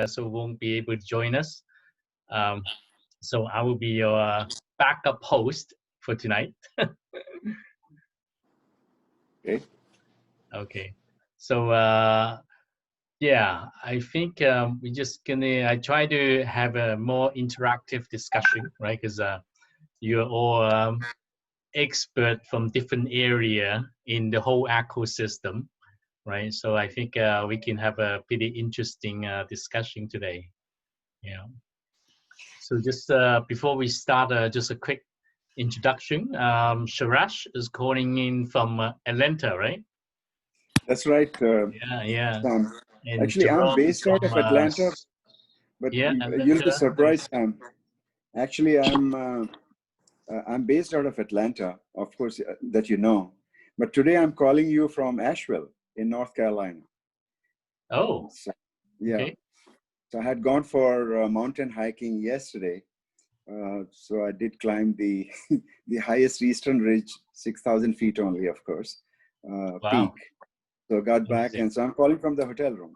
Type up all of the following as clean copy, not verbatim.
so won't be able to join us. So I will be your backup host for tonight. Okay. Okay. So yeah, I think we're just gonna. I try to have a more interactive discussion, right? Because you're all expert from different area in the whole ecosystem, right? So I think we can have a pretty interesting discussion today. Yeah. So just before we start, just a quick introduction. Sharash is calling in from Atlanta, right? That's right. Yeah. Sam. And Actually, I'm Jerome based out of from Atlanta, but yeah, you'll be Atlanta. surprised, Sam. Actually, I'm based out of Atlanta, of course, that you know. But today I'm calling you from Asheville in North Carolina. Oh, So, yeah. okay. So I had gone for mountain hiking yesterday. So I did climb the the highest eastern ridge, 6,000 feet only, of course, peak. Wow. So I got back, Amazing. and so I'm calling from the hotel room.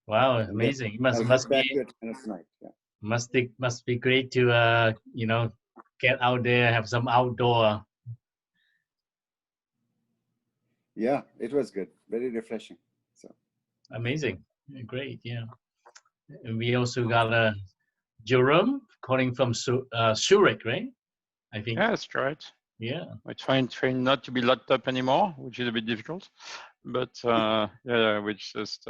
Wow, And amazing. I'll Must get back be to it tonight. Yeah. must be great to you know, get out there, have some outdoor. Yeah, it was good. Very refreshing. So Amazing. Great, yeah. And we also got Jerome calling from Zurich, right? I think. Yeah, that's right. Yeah. I trying not to be locked up anymore, which is a bit difficult. But yeah, which just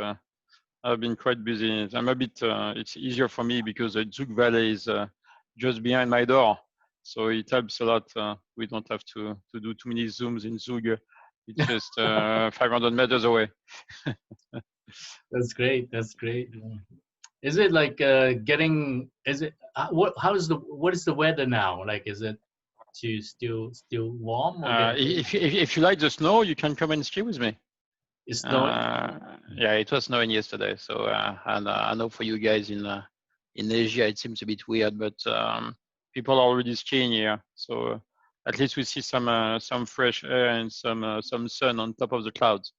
I've been quite busy. I'm a bit. It's easier for me because the Zug Valley is just behind my door, so it helps a lot. We don't have to do too many zooms in Zug. It's just 500 meters away. That's great. That's great. Is it like getting? Is it what? What is the weather now? Like, is it still warm or If you like the snow, you can come and ski with me. it's snowing? Yeah, it was snowing yesterday. So and I know for you guys in Asia, it seems a bit weird, but people are already skiing here. So at least we see some fresh air and some sun on top of the clouds.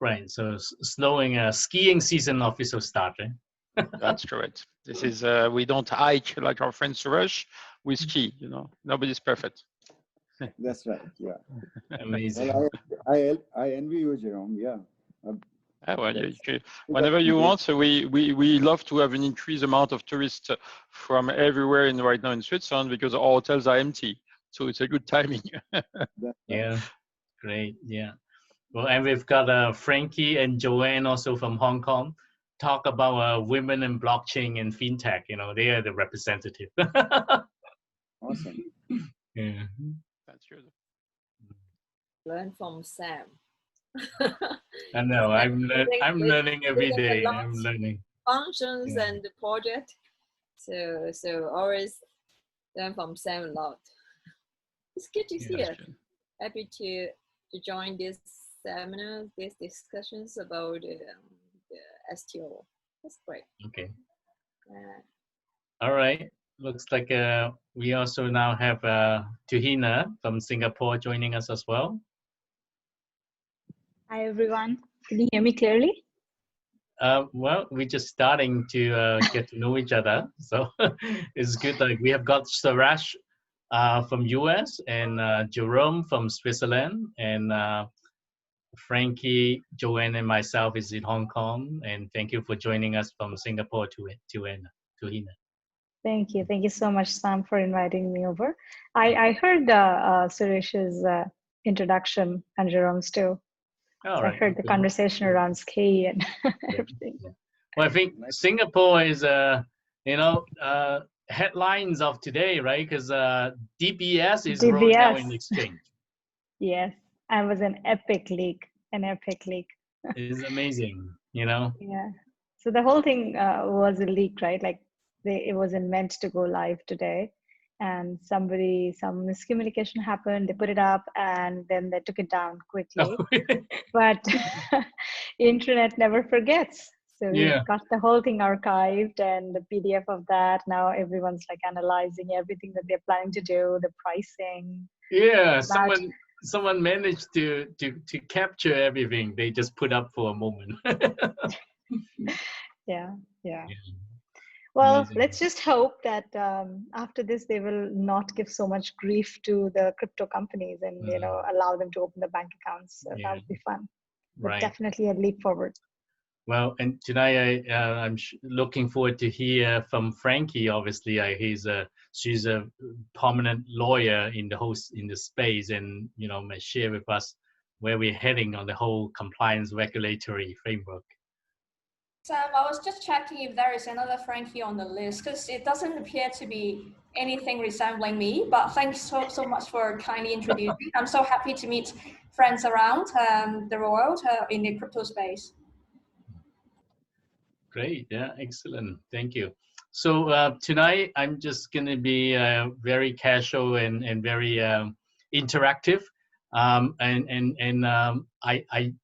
Right. So snowing, skiing season official starting. That's correct. This is we don't hike like our friends Suresh. We ski. You know, nobody's perfect. that's right. Yeah. Amazing. Well, I envy you, Jerome. Yeah. Well, whenever you want. So we love to have an increased amount of tourists from everywhere in right now in Switzerland because our hotels are empty. So it's a good timing. Yeah, great. Yeah. Well, and we've got Frankie and Joanne also from Hong Kong. Talk about women in blockchain and fintech. You know, they are the representative. Awesome. Yeah. That's good. Learn from Sam. I know. I'm learning every day. I'm learning functions and the project. So always learn from Sam a lot. It's good to see you. Happy to join this seminar, these discussions about the STO. That's great. Okay. All right. Looks like we also now have Tuhina from Singapore joining us as well. Hi, everyone. Can you hear me clearly? Well, we're just starting to get to know each other. So it's good. Like we have got Sarash from US and Jerome from Switzerland and Frankie, Joanne, and myself is in Hong Kong. And thank you for joining us from Singapore to Hina. Thank you. Thank you so much, Sam, for inviting me over. I heard Suresh's introduction and Jerome's too. All so right. I heard the conversation around ski and everything. Yeah. Well, I think Singapore is headlines of today, right? Because DBS is rolled out in the exchange. Yes, and it was an epic leak. It's amazing, you know? Yeah. So the whole thing was a leak, right? Like it wasn't meant to go live today. And some miscommunication happened. They put it up and then they took it down quickly. But internet never forgets. So we got the whole thing archived and the PDF of that. Now everyone's like analyzing everything that they're planning to do, the pricing. Yeah, someone managed to capture everything. They just put up for a moment. Yeah. Yeah. Yeah. Well, Amazing. let's just hope that after this, they will not give so much grief to the crypto companies and, you know, allow them to open the bank accounts. So that would be fun. But Right. definitely a leap forward. Well, and tonight I'm looking forward to hear from Frankie. Obviously, she's a prominent lawyer in the space, and you know, may share with us where we're heading on the whole compliance regulatory framework. Sam, I was just checking if there is another Frankie on the list, because it doesn't appear to be anything resembling me, but thanks so much for kindly introducing. I'm so happy to meet friends around the world in the crypto space. Great, yeah, excellent, thank you. So tonight I'm just going to be very casual and very interactive, I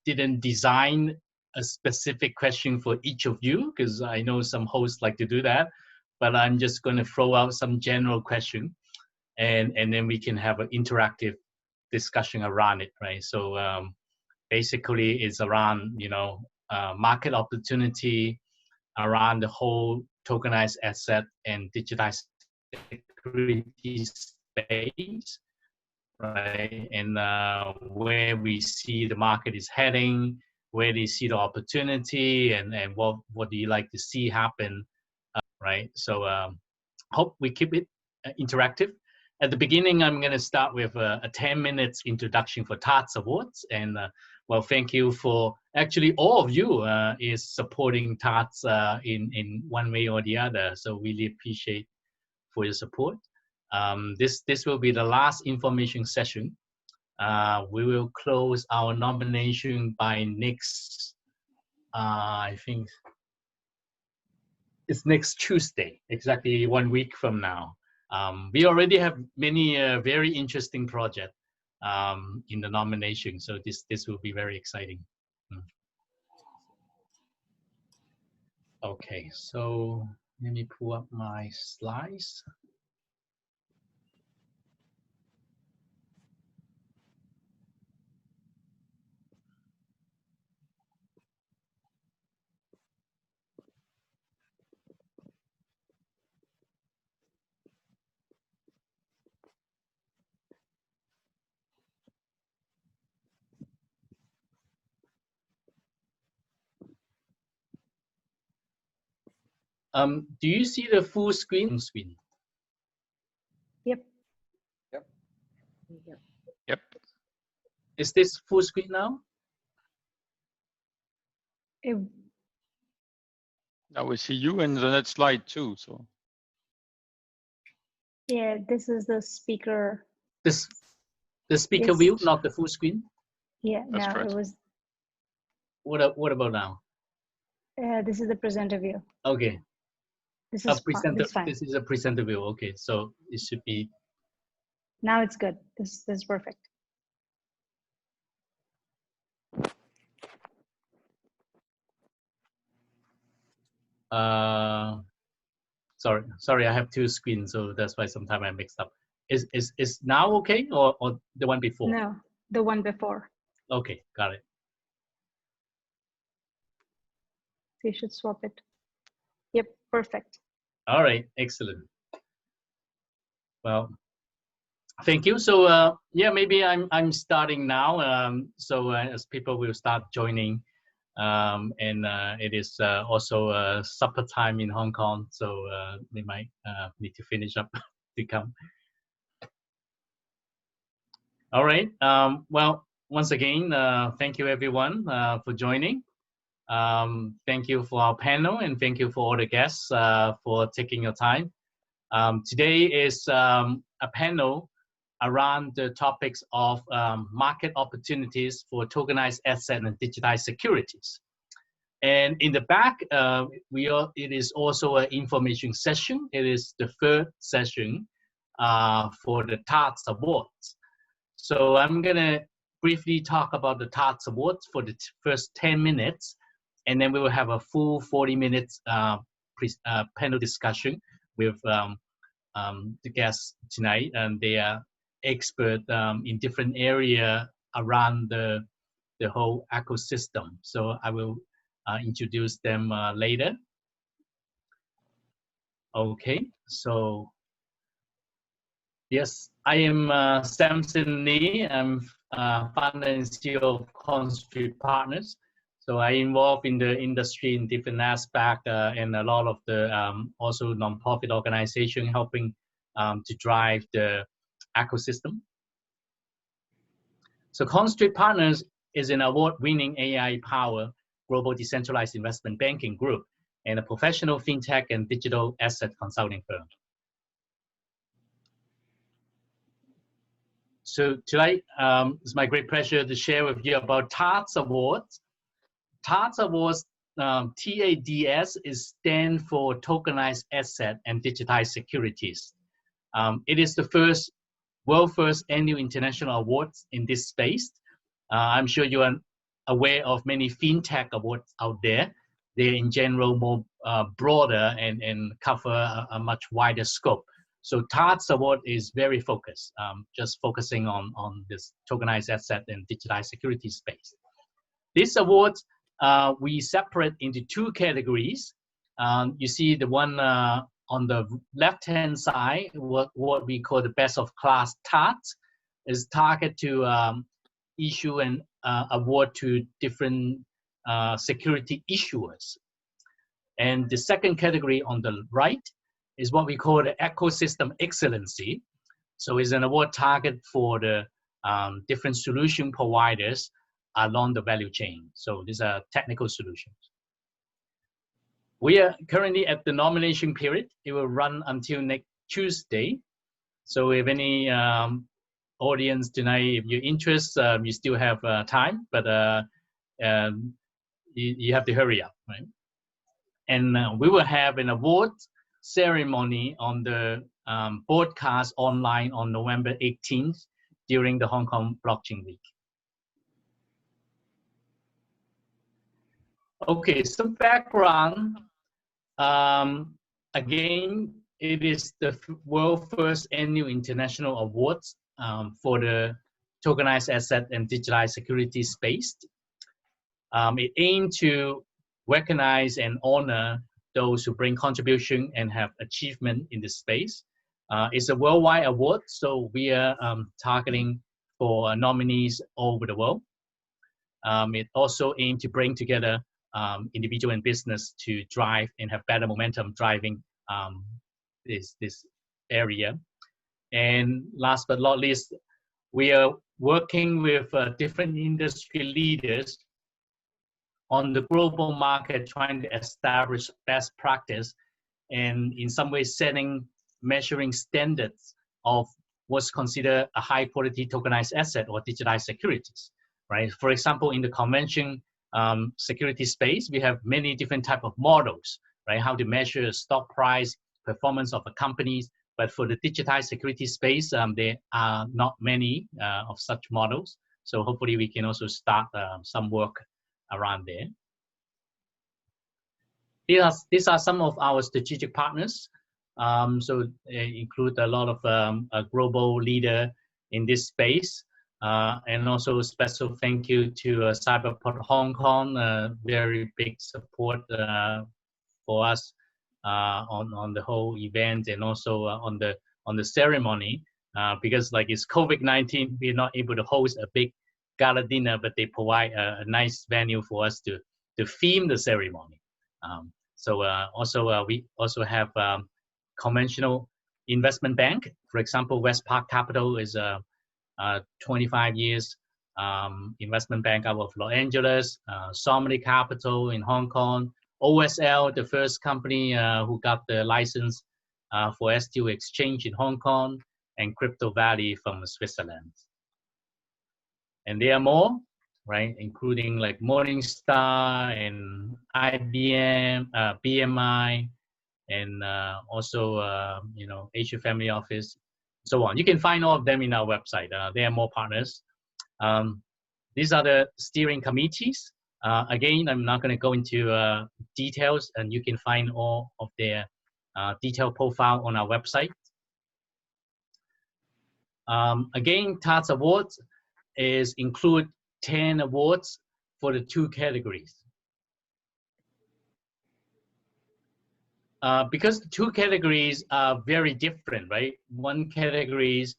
didn't design a specific question for each of you, because I know some hosts like to do that, but I'm just going to throw out some general question, and then we can have an interactive discussion around it, right? So basically it's around, you know, market opportunity around the whole tokenized asset and digitized securities space, right? And where we see the market is heading, where do you see the opportunity, and what do you like to see happen, right? So hope we keep it interactive. At the beginning, I'm going to start with a 10 minutes introduction for TADS Awards. And well, thank you for actually all of you is supporting TADS in one way or the other. So really appreciate for your support. This will be the last information session. We will close our nomination by next, I think it's next Tuesday, exactly 1 week from now. We already have many very interesting projects in the nomination, so this will be very exciting. Okay, so let me pull up my slides. Do you see the full screen? Yep. Yep. Yep. Is this full screen now? Now we see you in the next slide too. So Yeah, this is the speaker. The speaker Yes. view, not the full screen. Yeah, that's no, correct. it was. What about now? This is the presenter view. Okay. This is fine. This is a presenter view. Okay, so it should be. Now it's good. This is perfect. Sorry, I have two screens, so that's why sometimes I mixed up. Is now okay, or the one before? No, the one before. Okay, got it. So you should swap it. Yep, perfect. All right, excellent. Well, thank you. So yeah, maybe I'm starting now. So as people will start joining, and it is also supper time in Hong Kong, so they might need to finish up to come. All right. Well, once again, thank you everyone for joining. Thank you for our panel, and thank you for all the guests for taking your time. Today is a panel around the topics of market opportunities for tokenized asset and digitized securities. And in the back, it is also an information session. It is the third session for the TADS Awards. So I'm gonna briefly talk about the TADS Awards for the first 10 minutes, and then we will have a full 40 minutes panel discussion with the guests tonight, and they are expert in different area around the whole ecosystem. So I will introduce them later. Okay, so yes, I am Samson Lee. I'm founder and CEO of Constraint Partners. So I involved in the industry in different aspects and a lot of the also nonprofit organization helping to drive the ecosystem. So Constraint Partners is an award-winning AI-powered global decentralized investment banking group and a professional fintech and digital asset consulting firm. So tonight, it's my great pleasure to share with you about TADS Awards. TADS Awards, TADS, stands for Tokenized Asset and Digitized Securities. It is the world first annual international awards in this space. I'm sure you are aware of many fintech awards out there. They're in general more broader and cover a much wider scope. So TADS Award is very focused, just focusing on this tokenized asset and digitized security space. This award, we separate into two categories. You see the one on the left-hand side, what we call the best of class TADS, is target to issue an award to different security issuers. And the second category on the right is what we call the ecosystem excellency. So it's an award target for the different solution providers along the value chain. So these are technical solutions. We are currently at the nomination period. It will run until next Tuesday. So if any audience tonight, if you're interested, you still have time, but you have to hurry up, right? And we will have an award ceremony on the broadcast online on November 18th during the Hong Kong Blockchain Week. Okay, some background. Again, it is the world first annual international awards for the tokenized asset and digitalized security space. It aims to recognize and honor those who bring contribution and have achievement in this space. It's a worldwide award, so we are targeting for nominees all over the world. It also aims to bring together individual and business to drive and have better momentum driving this area. And last but not least, we are working with different industry leaders on the global market, trying to establish best practice and in some ways measuring standards of what's considered a high quality tokenized asset or digitized securities, right? For example, in the convention security space, we have many different type of models, right? How to measure stock price, performance of a companies. But for the digitized security space, there are not many of such models. So hopefully we can also start some work around there. These are some of our strategic partners. So they include a lot of a global leader in this space. And also special thank you to Cyberport Hong Kong, very big support for us on the whole event and also on the ceremony, because like it's COVID-19, we're not able to host a big gala dinner, but they provide a nice venue for us to theme the ceremony. We also have conventional investment bank. For example, Westpark Capital is a 25 years investment bank out of Los Angeles, Somali Capital in Hong Kong, OSL, the first company who got the license for STO exchange in Hong Kong, and Crypto Valley from Switzerland. And there are more, right? Including like Morningstar and IBM, BMI, and also, Asia Family Office, so on. You can find all of them in our website. There are more partners. These are the steering committees. Again, I'm not going to go into details, and you can find all of their detailed profile on our website. Again, TADS Awards include 10 awards for the two categories. because the two categories are very different, right? One categories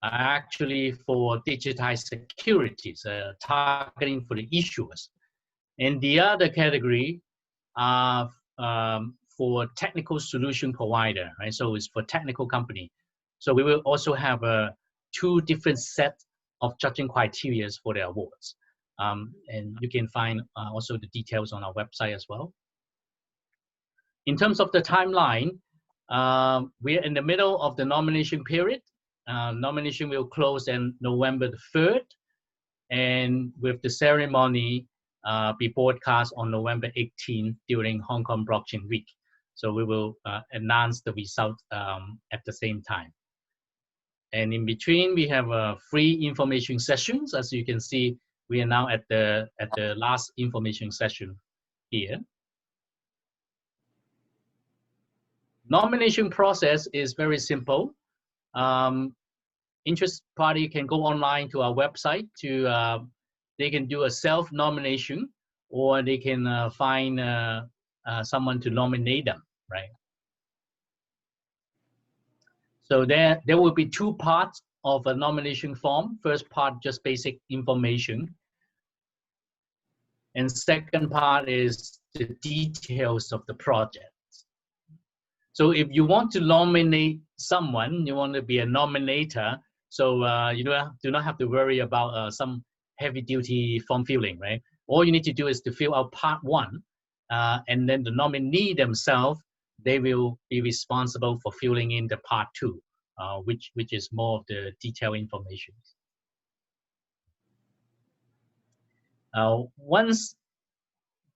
are actually for digitized securities, targeting for the issuers. And the other category are for technical solution provider, right? So it's for technical company. So we will also have two different sets of judging criteria for the awards. And you can find also the details on our website as well. In terms of the timeline, we are in the middle of the nomination period. Nomination will close on November the 3rd, and with the ceremony be broadcast on November 18th during Hong Kong Blockchain Week. So we will announce the result at the same time. And in between, we have free information sessions. As you can see, we are now at the last information session here. Nomination process is very simple. Interest party can go online to our website to they can do a self-nomination, or they can find someone to nominate them, right? So there will be two parts of a nomination form. First part, just basic information. And second part is the details of the project. So if you want to nominate someone, you want to be a nominator, so you do not have to worry about some heavy-duty form filling, right? All you need to do is to fill out part 1, and then the nominee themselves, they will be responsible for filling in the part 2, which is more of the detailed information. Once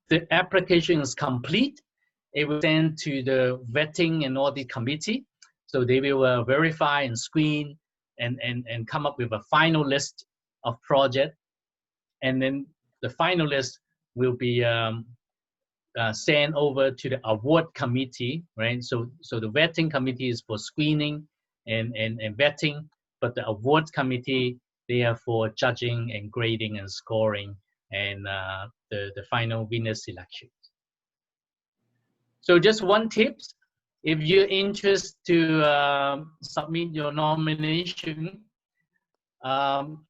the application is complete, it will send to the vetting and audit committee. So they will verify and screen and come up with a final list of projects. And then the final list will be sent over to the award committee, right? So the vetting committee is for screening and vetting, but the awards committee, they are for judging and grading and scoring and the final winner selection. So just one tip, if you're interested to submit your nomination,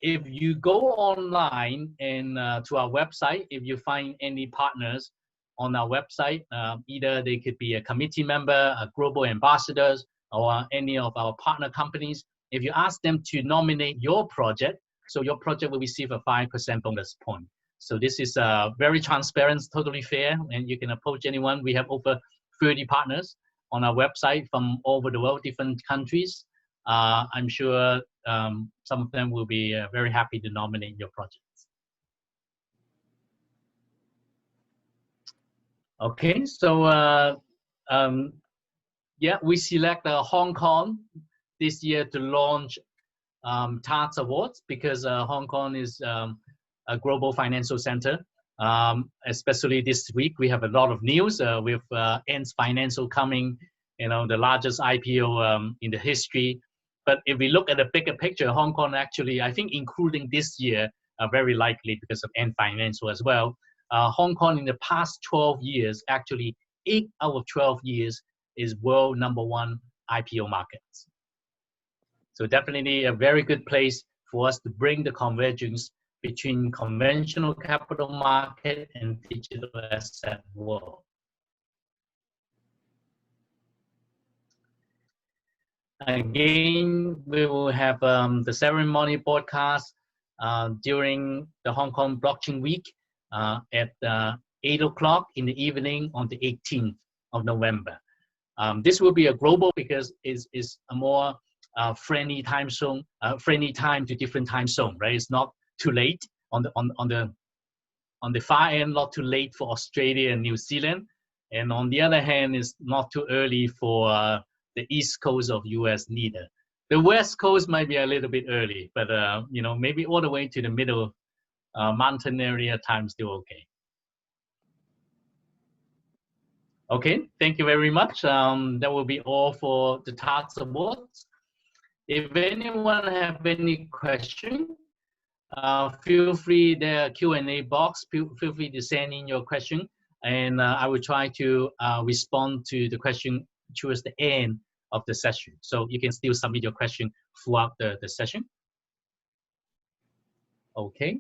if you go online and to our website, if you find any partners on our website, either they could be a committee member, a global ambassadors, or any of our partner companies, if you ask them to nominate your project, so your project will receive a 5% bonus point. So this is very transparent, totally fair, and you can approach anyone. We have over 30 partners on our website from all over the world, different countries. I'm sure some of them will be very happy to nominate your projects. Okay, so yeah, we select Hong Kong this year to launch TADS Awards because Hong Kong is a global financial center. Especially this week, we have a lot of news with Ants Financial coming, the largest IPO in the history. But if we look at the bigger picture, Hong Kong actually, I think including this year, very likely because of Ant Financial as well. Hong Kong in the past 12 years, actually 8 out of 12 years is world #1 IPO markets. So definitely a very good place for us to bring the convergence between conventional capital market and digital asset world. Again, we will have the ceremony broadcast during the Hong Kong Blockchain Week at 8 o'clock in the evening on the 18th of November. This will be a global because it's a more friendly time zone, friendly time to different time zone, right? It's not too late on the far end, not too late for Australia and New Zealand, and on the other hand, it's not too early for the East Coast of US neither. The West Coast might be a little bit early, but maybe all the way to the middle mountain area time still okay. Okay, thank you very much. That will be all for the TADS Awards. If anyone have any question, feel free, the Q&A box, feel free to send in your question. and I will try to respond to the question towards the end of the session. So you can still submit your question throughout the session. Okay.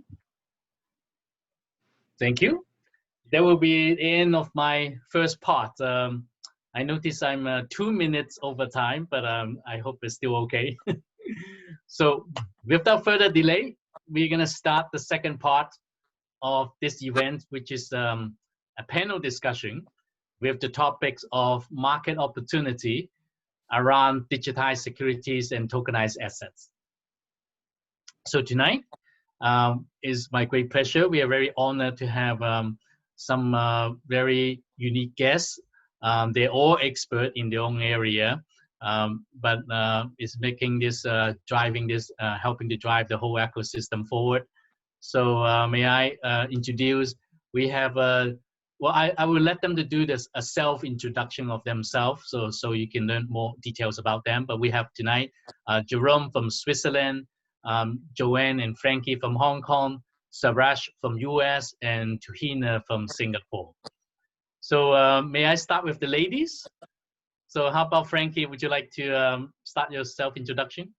Thank you. That will be the end of my first part. I notice I'm 2 minutes over time, but I hope it's still okay. So without further delay, we're gonna start the second part of this event, which is a panel discussion with the topics of market opportunity around digitized securities and tokenized assets. So tonight is my great pleasure. We are very honored to have some very unique guests. They're all expert in their own area, but is making this, driving this, helping to drive the whole ecosystem forward. So may I introduce, we have, well, I will let them to do this, a self-introduction of themselves, so you can learn more details about them. But we have tonight Jerome from Switzerland, Joanne and Frankie from Hong Kong, Sarash from US, and Tuhina from Singapore. So may I start with the ladies? So how about Frankie, would you like to start your self-introduction?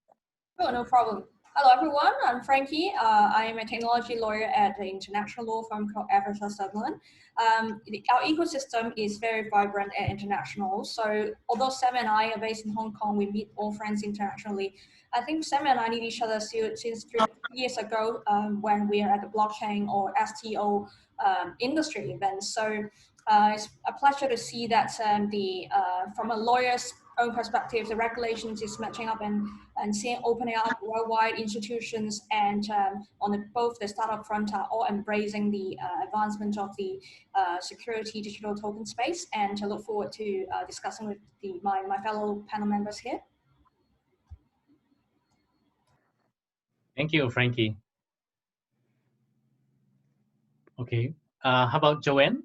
Oh, no problem. Hello, everyone. I'm Frankie. I am a technology lawyer at the international law firm called Eversham Sutherland. Our ecosystem is very vibrant and international. So although Sam and I are based in Hong Kong, we meet all friends internationally. I think Sam and I need each other since 3 years ago when we are at the blockchain or STO industry events. So it's a pleasure to see that from a lawyer's own perspective, the regulations is matching up and seeing opening up worldwide institutions and on both the startup front are all embracing the advancement of the security digital token space, and I look forward to discussing with my fellow panel members here. Thank you, Frankie. Okay, how about Joanne?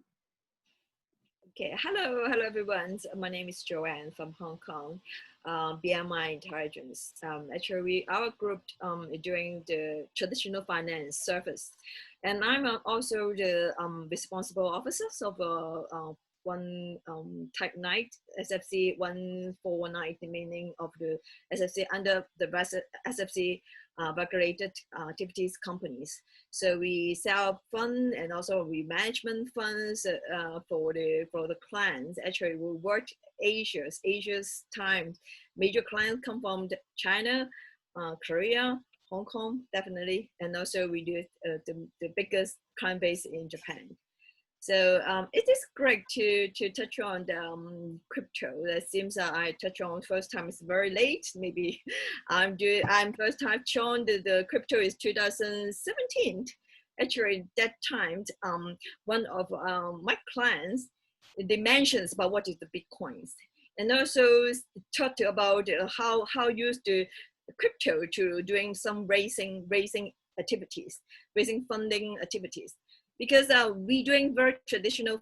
Okay, hello everyone. My name is Joanne from Hong Kong, BMI Intelligence. Actually, our group is doing the traditional finance service, and I'm also the responsible officer of one type 9 SFC 1419, the meaning of the SFC under the SFC regulated activities companies. So we sell fund and also we management funds for the clients. Actually, we work Asia's time. Major clients come from China, Korea, Hong Kong, definitely, and also we do the biggest client base in Japan. So it is great to touch on the crypto. That seems I touch on first time is very late. Maybe I'm first time on the crypto is 2017. Actually, that time one of my clients, they mentions about what is the Bitcoins, and also talked about how use the crypto to doing some raising activities, raising funding activities. Because we're doing very traditional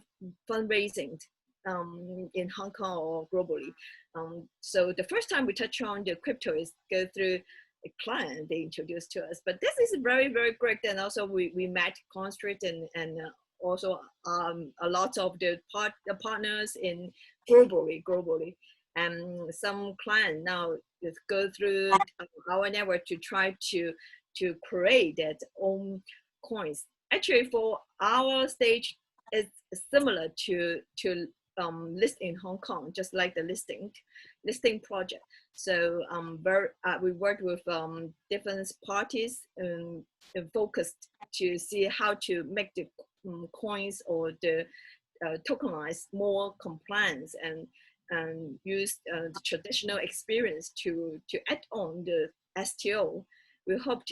fundraising in Hong Kong or globally. So the first time we touch on the crypto is go through a client they introduced to us. But this is very, very great. And also we met Constraint and also a lot of the partners in globally. And some clients now just go through our network to try to create their own coins. Actually, for our stage, it's similar to list in Hong Kong, just like the listing project. So we worked with different parties and focused to see how to make the coins or the tokenized more compliance and use the traditional experience to add on the STO. We hope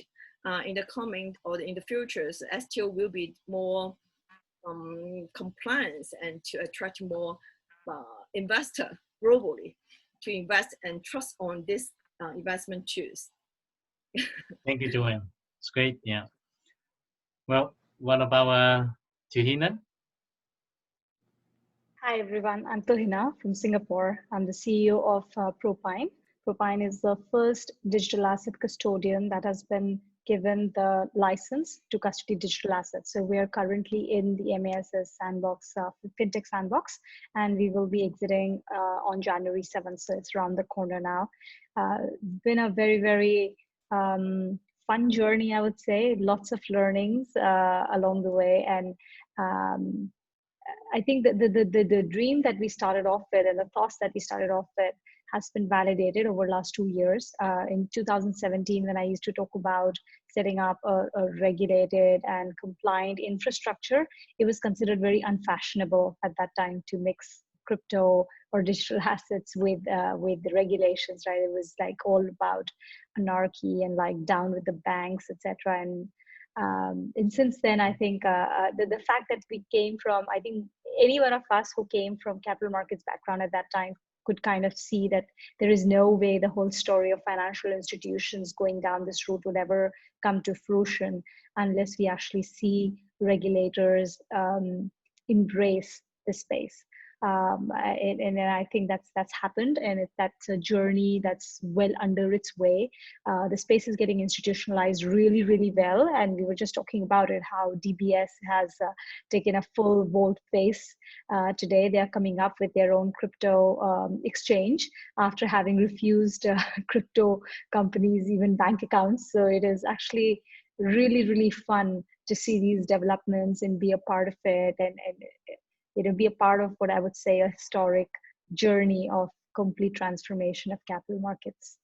in the coming or in the futures, STO will be more compliance and to attract more investor globally to invest and trust on this investment tools. Thank you, Joanne. It's great. Yeah. Well, what about Tuhina? Hi, everyone. I'm Tuhina from Singapore. I'm the CEO of Propine. Propine is the first digital asset custodian that has been given the license to custody digital assets. So we are currently in the MAS's sandbox, fintech sandbox, and we will be exiting on January 7th. So it's around the corner now. Been a very, very fun journey, I would say. Lots of learnings along the way, and I think that the dream that we started off with and the thoughts that we started off with has been validated over the last 2 years. In 2017, when I used to talk about setting up a regulated and compliant infrastructure, it was considered very unfashionable at that time to mix crypto or digital assets with the regulations, right? It was like all about anarchy and like down with the banks, etc. And since then, I think the fact that we came from, I think any one of us who came from capital markets background at that time could kind of see that there is no way the whole story of financial institutions going down this route would ever come to fruition unless we actually see regulators embrace the space. And I think that's happened, and that's a journey that's well under its way. The space is getting institutionalized really, really well, and we were just talking about it, how DBS has taken a full bold face. Today they are coming up with their own crypto exchange after having refused crypto companies even bank accounts. So it is actually really, really fun to see these developments and be a part of it, and be a part of what I would say a historic journey of complete transformation of capital markets.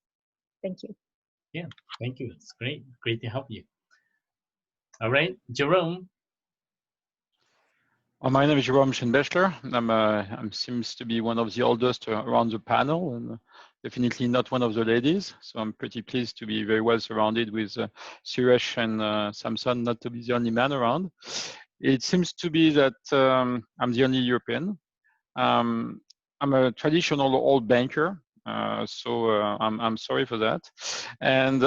Thank you. Yeah, thank you. It's great. Great to help you. All right, Jerome. My name is Jerome Schenbechler. I'm seems to be one of the oldest around the panel, and definitely not one of the ladies. So I'm pretty pleased to be very well surrounded with Suresh and Samson, not to be the only man around. It seems to be that I'm the only European. I'm a traditional old banker, so I'm sorry for that. And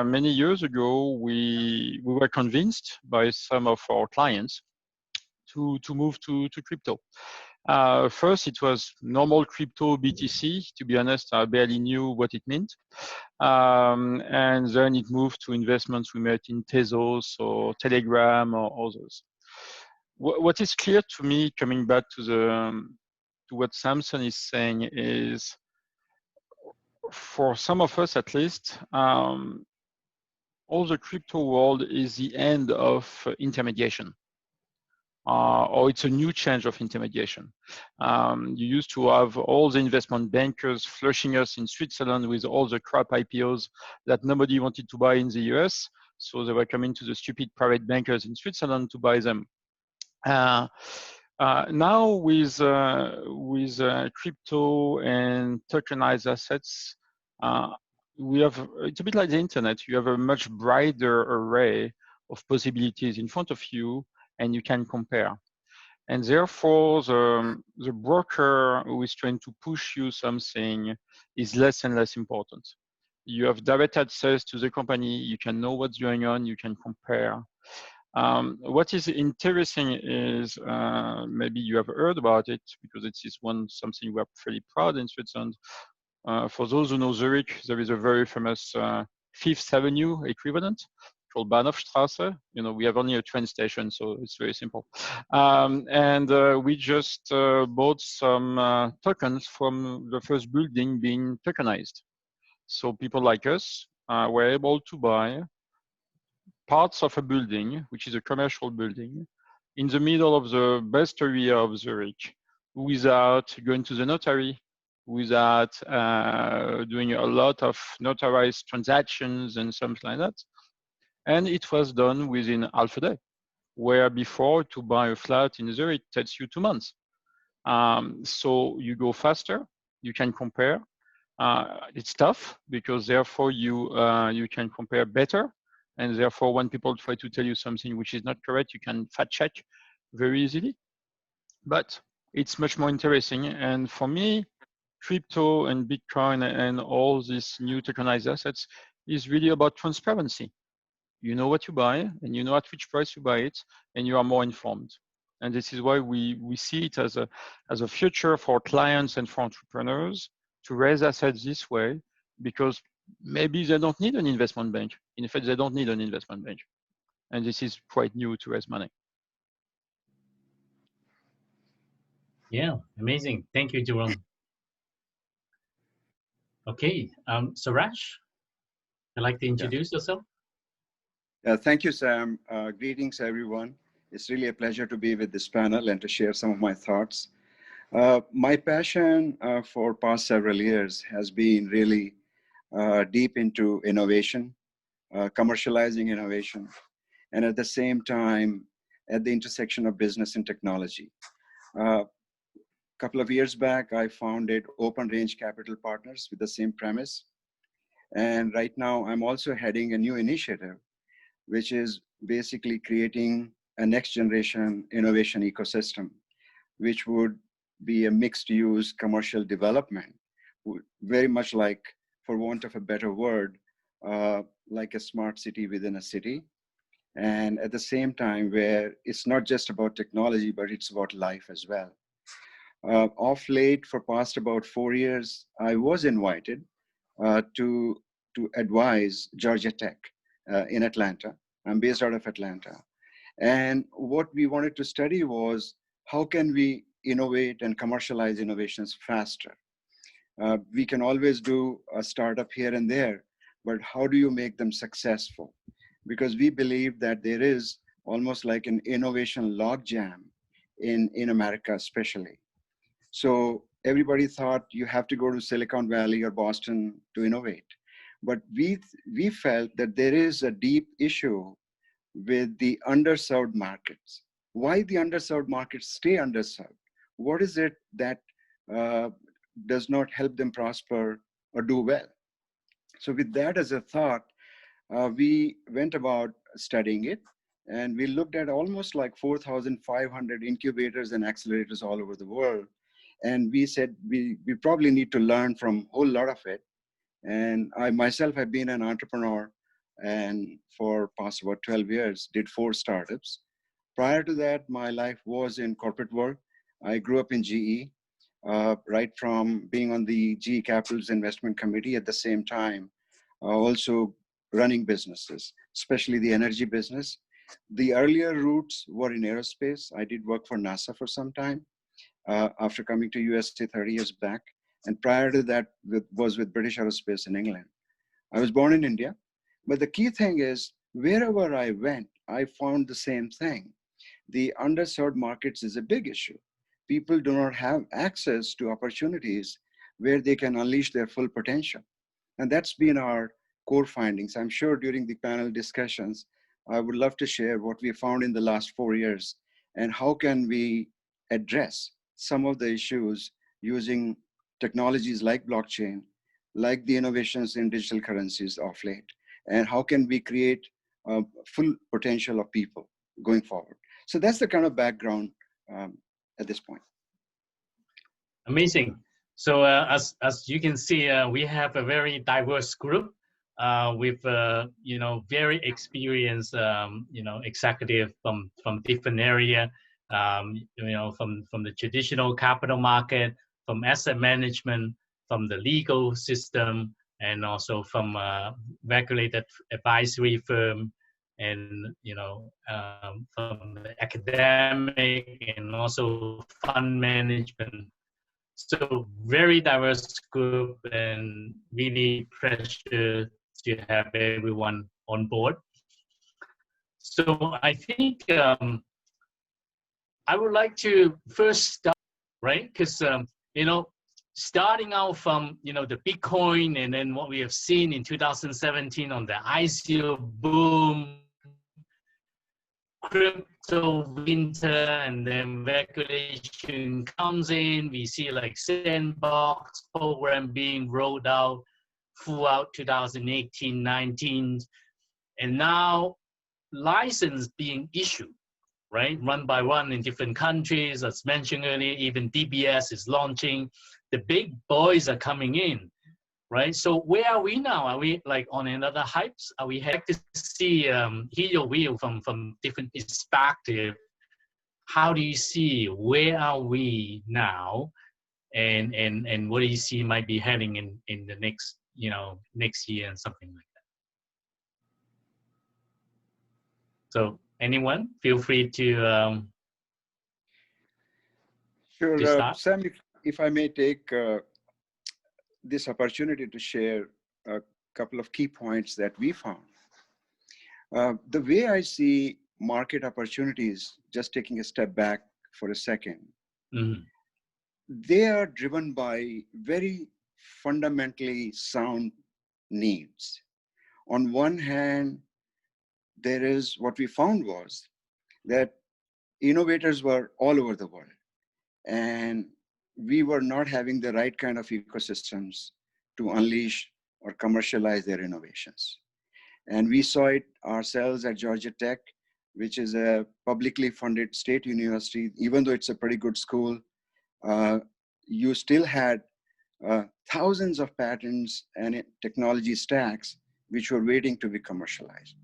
many years ago, we were convinced by some of our clients to move to crypto. First, it was normal crypto BTC. To be honest, I barely knew what it meant. And then it moved to investments we made in Tezos or Telegram or others. What is clear to me, coming back to what Samson is saying, is for some of us at least, all the crypto world is the end of intermediation. Or it's a new change of intermediation. You used to have all the investment bankers flushing us in Switzerland with all the crap IPOs that nobody wanted to buy in the US. So they were coming to the stupid private bankers in Switzerland to buy them. Now with crypto and tokenized assets, we have, it's a bit like the internet. You have a much brighter array of possibilities in front of you, and you can compare. And therefore, the broker who is trying to push you something is less and less important. You have direct access to the company. You can know what's going on. You can compare. What is interesting is maybe you have heard about it, because it is something we are fairly proud in Switzerland. For those who know Zurich, there is a very famous Fifth Avenue equivalent called Bahnhofstrasse. You know, we have only a train station, so it's very simple. And we just bought some tokens from the first building being tokenized. So people like us were able to buy parts of a building, which is a commercial building, in the middle of the best area of Zurich, without going to the notary, without doing a lot of notarized transactions and something like that. And it was done within half a day, where before to buy a flat in Zurich takes you 2 months. So you go faster, you can compare. It's tough because therefore you can compare better. And therefore, when people try to tell you something which is not correct, you can fact check very easily. But it's much more interesting. And for me, crypto and Bitcoin and all these new tokenized assets is really about transparency. You know what you buy, and you know at which price you buy it, and you are more informed. And this is why we see it as a future for clients and for entrepreneurs to raise assets this way, because maybe they don't need an investment bank. In fact, they don't need an investment bank. And this is quite new to raise money. Yeah, amazing. Thank you, Jerome. Okay, Suraj, I'd like to introduce yourself. Thank you, Sam. Greetings, everyone. It's really a pleasure to be with this panel and to share some of my thoughts. My passion for past several years has been really deep into innovation, commercializing innovation, and at the same time, at the intersection of business and technology. A couple of years back, I founded Open Range Capital Partners with the same premise. And right now, I'm also heading a new initiative, which is basically creating a next generation innovation ecosystem, which would be a mixed use commercial development, very much like, for want of a better word, like a smart city within a city. And at the same time, where it's not just about technology, but it's about life as well. Off late, for past about 4 years, I was invited to advise Georgia Tech in Atlanta. I'm based out of Atlanta. And what we wanted to study was, how can we innovate and commercialize innovations faster? We can always do a startup here and there, but how do you make them successful? Because we believe that there is almost like an innovation logjam in America, especially. So everybody thought you have to go to Silicon Valley or Boston to innovate. But we felt that there is a deep issue with the underserved markets. Why the underserved markets stay underserved? What is it that does not help them prosper or do well? So with that as a thought, we went about studying it, and we looked at almost like 4,500 incubators and accelerators all over the world. And we said, we probably need to learn from a whole lot of it. And I myself have been an entrepreneur, and for past about 12 years, did 4 startups. Prior to that, my life was in corporate work. I grew up in GE, right from being on the GE Capital's investment committee at the same time, also running businesses, especially the energy business. The earlier roots were in aerospace. I did work for NASA for some time after coming to USA 30 years back. And prior to that was with British Aerospace in England. I was born in India, but the key thing is, wherever I went, I found the same thing. The underserved markets is a big issue. People do not have access to opportunities where they can unleash their full potential. And that's been our core findings. I'm sure during the panel discussions, I would love to share what we found in the last 4 years and how can we address some of the issues using technologies like blockchain, like the innovations in digital currencies of late, and how can we create full potential of people going forward. So that's the kind of background at this point. Amazing. So as you can see, we have a very diverse group with very experienced executive from different area, from the traditional capital market, from asset management, from the legal system, and also from regulated advisory firm, and from the academic and also fund management. So very diverse group, and really pleasure to have everyone on board. So I think I would like to first start, right? Because starting out from the Bitcoin, and then what we have seen in 2017 on the ICO boom, crypto winter, and then regulation comes in. We see like sandbox program being rolled out throughout 2018-19, and now license being issued, right, one by one in different countries. As mentioned earlier, even DBS is launching. The big boys are coming in, right? So where are we now? Are we like on another hypes? Are we happy to see, hear your view from different perspective? How do you see, where are we now? And what do you see might be heading in the next you know, next year and something like that. So anyone, feel free to Sure, start. Sam, if I may take this opportunity to share a couple of key points that we found. The way I see market opportunities, just taking a step back for a second, they are driven by very fundamentally sound needs. On one hand, there is what we found was that innovators were all over the world, and we were not having the right kind of ecosystems to unleash or commercialize their innovations. And we saw it ourselves at Georgia Tech, which is a publicly funded state university. Even though it's a pretty good school, you still had thousands of patents and technology stacks which were waiting to be commercialized.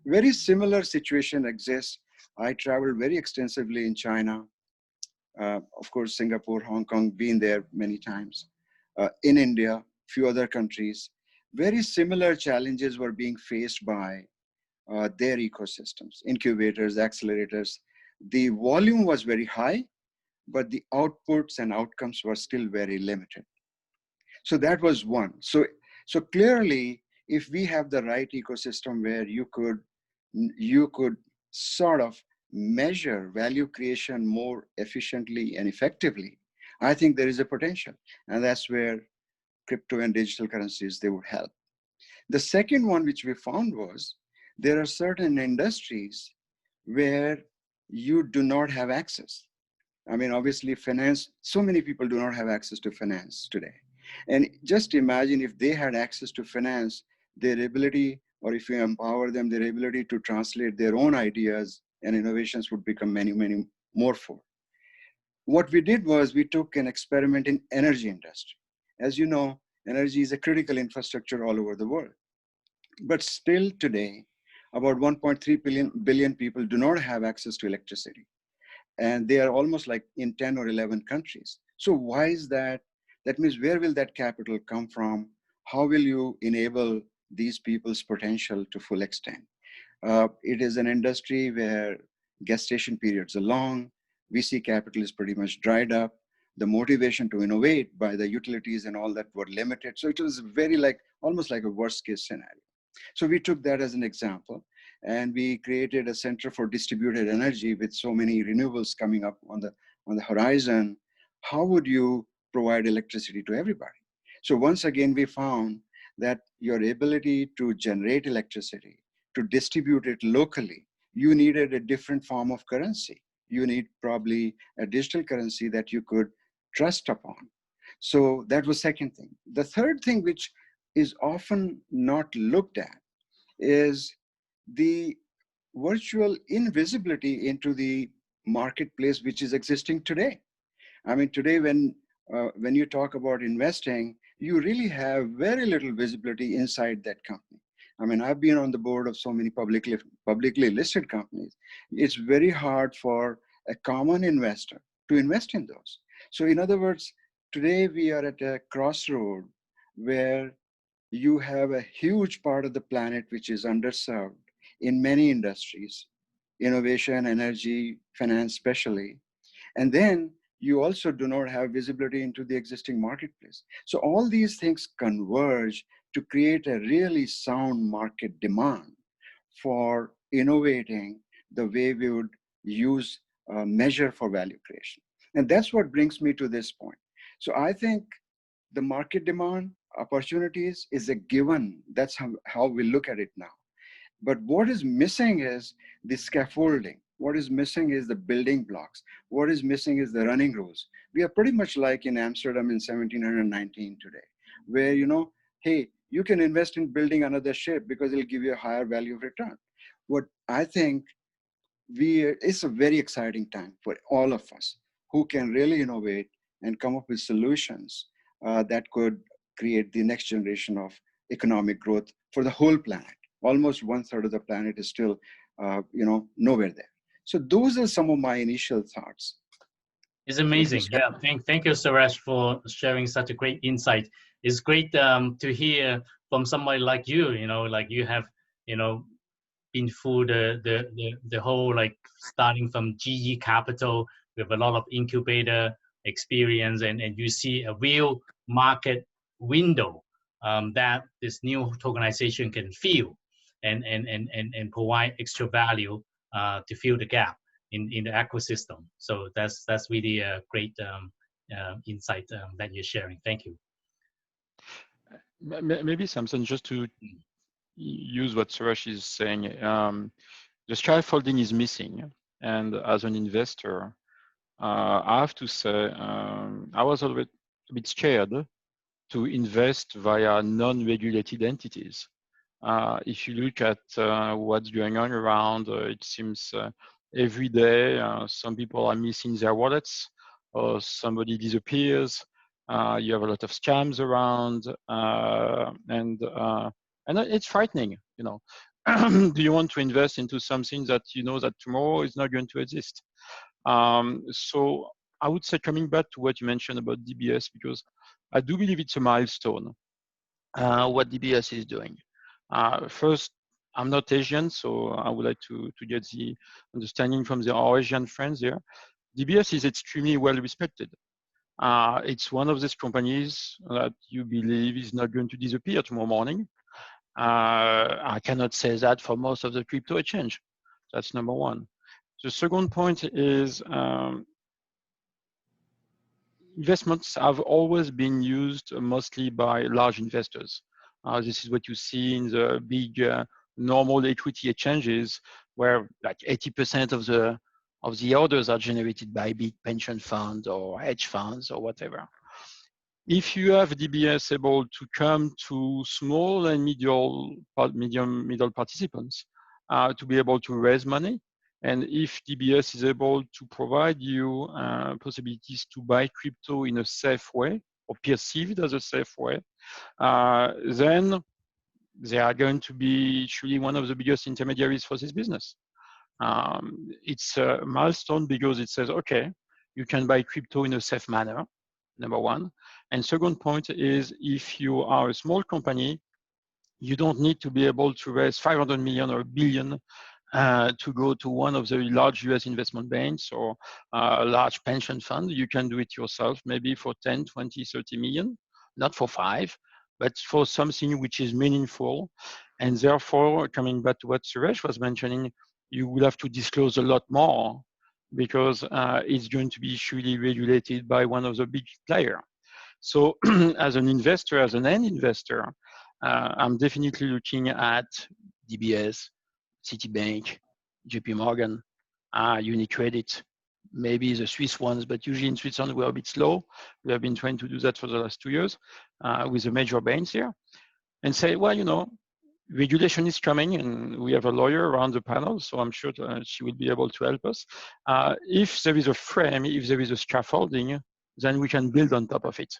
Very similar situation exists. I traveled very extensively in China, of course, Singapore, Hong Kong, been there many times, in India, few other countries. Very similar challenges were being faced by their ecosystems, incubators, accelerators. The volume was very high, but the outputs and outcomes were still very limited. So that was one. So clearly, if we have the right ecosystem where you could sort of measure value creation more efficiently and effectively, I think there is a potential. And that's where crypto and digital currencies, they would help. The second one which we found was there are certain industries where you do not have access. I mean, obviously finance, so many people do not have access to finance today. And just imagine if they had access to finance, their ability, or if you empower them, their ability to translate their own ideas and innovations would become many, many more full. What we did was we took an experiment in energy industry. As you know, energy is a critical infrastructure all over the world. But still today, about 1.3 billion people do not have access to electricity. And they are almost like in 10 or 11 countries. So why is that? That means where will that capital come from? How will you enable these people's potential to full extent? It is an industry where gestation periods are long. VC capital is pretty much dried up. The motivation to innovate by the utilities and all that were limited. So it was very almost like a worst case scenario. So we took that as an example, and we created a center for distributed energy with so many renewables coming up on the horizon. How would you provide electricity to everybody? So once again, we found that your ability to generate electricity, to distribute it locally, you needed a different form of currency. You need probably a digital currency that you could trust upon. So that was second thing. The third thing, which is often not looked at, is the virtual invisibility into the marketplace which is existing today. I mean, today when you talk about investing, you really have very little visibility inside that company. I mean, I've been on the board of so many publicly listed companies. It's very hard for a common investor to invest in those. So in other words, today we are at a crossroad where you have a huge part of the planet which is underserved in many industries, innovation, energy, finance especially. And then you also do not have visibility into the existing marketplace. So all these things converge to create a really sound market demand for innovating the way we would use a measure for value creation. And that's what brings me to this point. So I think the market demand, opportunities is a given. That's how we look at it now. But what is missing is the scaffolding. What is missing is the building blocks. What is missing is the running rules. We are pretty much like in Amsterdam in 1719 today, where, hey, you can invest in building another ship because it'll give you a higher value of return. What I think it's a very exciting time for all of us who can really innovate and come up with solutions that could create the next generation of economic growth for the whole planet. Almost 1/3 of the planet is still, nowhere there. So those are some of my initial thoughts. It's amazing. Yeah, thank you, Suresh, for sharing such a great insight. it's great to hear from somebody like you. Like you have, been through the whole, like starting from GE Capital with a lot of incubator experience, and you see a real market window that this new tokenization can fill and provide extra value to fill the gap in the ecosystem. So that's really a great insight that you're sharing. Thank you. Maybe Samson, just to use what Suresh is saying, the scaffolding is missing. And as an investor, I have to say, I was always a bit scared to invest via non-regulated entities. If you look at what's going on around, it seems every day some people are missing their wallets, or somebody disappears. You have a lot of scams around, and it's frightening. Do you want to invest into something that you know that tomorrow is not going to exist? So I would say, coming back to what you mentioned about DBS, because I do believe it's a milestone, what DBS is doing. First, I'm not Asian, so I would like to get the understanding from our Asian friends here. DBS is extremely well respected. It's one of these companies that you believe is not going to disappear tomorrow morning. I cannot say that for most of the crypto exchange. That's number one. The second point is investments have always been used mostly by large investors. This is what you see in the big normal equity exchanges, where like 80% of the orders are generated by big pension funds or hedge funds or whatever. If you have DBS able to come to small and middle participants to be able to raise money, and if DBS is able to provide you possibilities to buy crypto in a safe way, or perceived as a safe way, then they are going to be truly one of the biggest intermediaries for this business. It's a milestone because it says, okay, you can buy crypto in a safe manner, number one. And second point is, if you are a small company, you don't need to be able to raise 500 million or a billion to go to one of the large US investment banks or a large pension fund. You can do it yourself, maybe for 10, 20, 30 million, not for 5, but for something which is meaningful. And therefore, coming back to what Suresh was mentioning, you will have to disclose a lot more, because it's going to be surely regulated by one of the big players. So as an investor, as an end investor, I'm definitely looking at DBS, Citibank, JP Morgan, UniCredit, maybe the Swiss ones, but usually in Switzerland we're a bit slow. We have been trying to do that for the last 2 years with the major banks here, and say, well, regulation is coming, and we have a lawyer around the panel, so I'm sure she will be able to help us. If there is a frame, if there is a scaffolding, then we can build on top of it.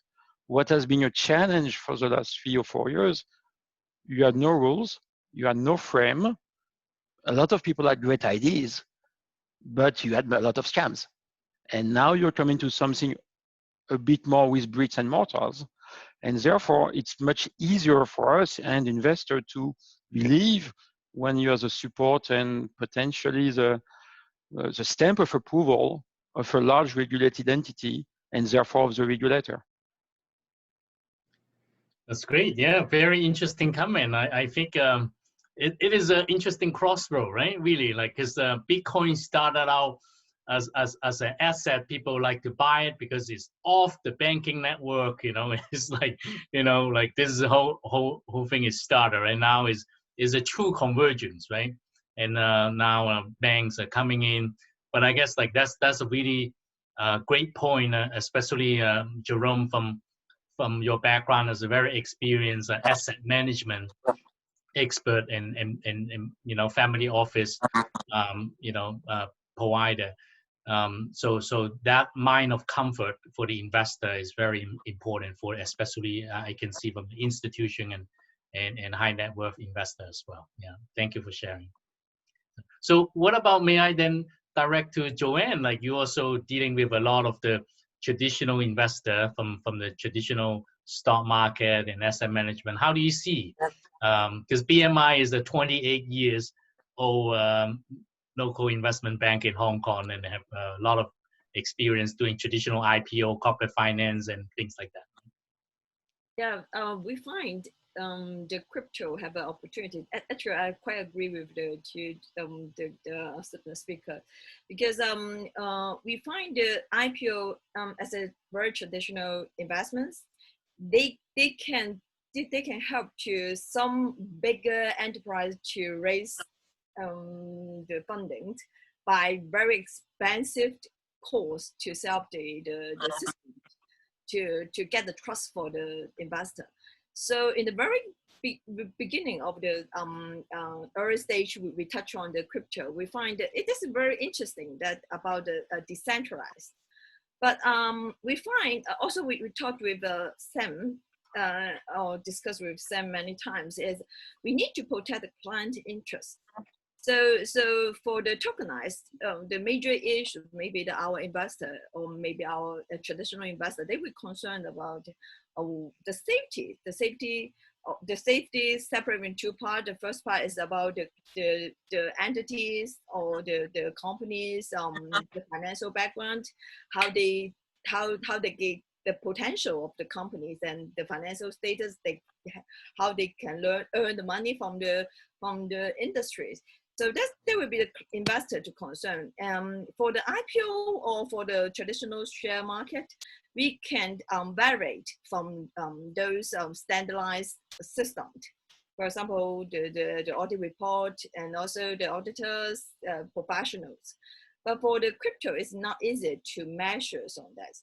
What has been a challenge for the last 3 or 4 years, you had no rules, you had no frame. A lot of people had great ideas, but you had a lot of scams. And now you're coming to something a bit more with bricks and mortars. And therefore, it's much easier for us and investor to believe when you have the support and potentially the stamp of approval of a large regulated entity, and therefore of the regulator. That's great. Yeah, very interesting comment. I think it is an interesting crossroad, right? Really, like, because Bitcoin started out as an asset. People like to buy it because it's off the banking network. It's like, like this is the whole thing is started. Right now is a true convergence, right? And now banks are coming in. But I guess like that's a really great point, especially Jerome, from your background as a very experienced asset management expert and family office provider. So that mind of comfort for the investor is very important for, especially I can see from the institution and high net worth investor as well. Yeah, thank you for sharing. So what about, may I then direct to Joanne? Like, you also dealing with a lot of the traditional investor from the traditional stock market and asset management. How do you see? Because BMI is a 28 years old local investment bank in Hong Kong and have a lot of experience doing traditional IPO, corporate finance, and things like that. Yeah, we find the crypto have an opportunity. Actually, I quite agree with the speaker, because we find the IPO as a very traditional investments. They can help to some bigger enterprise to raise the funding by very expensive cost to set up the system to get the trust for the investor. So in the very beginning of the early stage, we touch on the crypto. We find that it is very interesting that about the decentralized. But we find also we talked with Sam or discussed with Sam many times, is we need to protect the client interest. So for the tokenized, the major issue, maybe our investor or maybe our traditional investor, they were concerned about the safety. The safety separate in two parts. The first part is about the entities or the companies, the financial background, how they get the potential of the companies and the financial status, how they can earn the money from the industries. So that would be the investor to concern. For the IPO or for the traditional share market, we can vary from those standardized systems. For example, the audit report and also the auditors, professionals. But for the crypto, it's not easy to measure on that.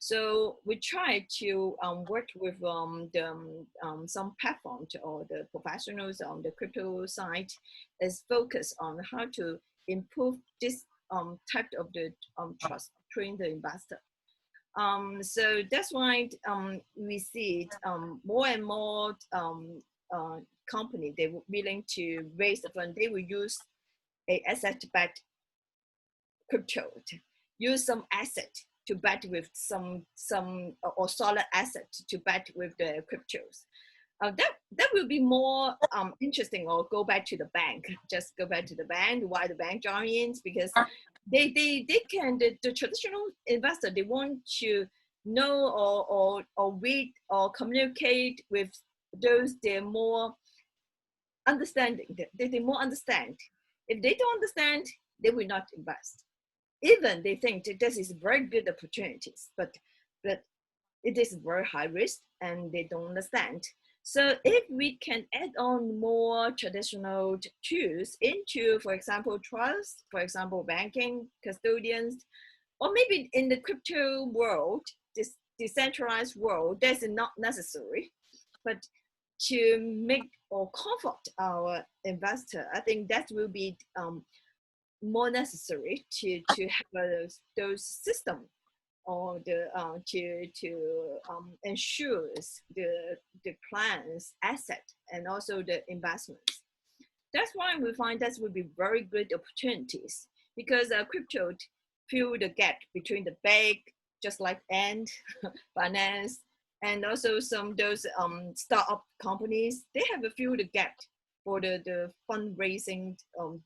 So we try to work with some platform or the professionals on the crypto side is focused on how to improve this type of the trust between the investor. So that's why we see more and more company, they were willing to raise the fund. They will use a asset-backed crypto, use some asset to bet with some or solid asset to bet with the cryptos. That will be more interesting, or go back to the bank, just go back to the bank, why the bank joins, because they can, the traditional investor, they want to know or read or communicate with those they're more understanding, they more understand. If they don't understand, they will not invest. Even they think that this is very good opportunities, but it is very high risk and they don't understand. So if we can add on more traditional tools into, for example, trust, for example, banking, custodians, or maybe in the crypto world, this decentralized world, that's not necessary, but to make or comfort our investor, I think that will be more necessary to have those systems or to ensure the client's asset and also the investments. That's why we find that would be very good opportunities, because crypto fill the gap between the bank, just like Ant, finance, and also some those startup companies. They have a fill the gap for the fundraising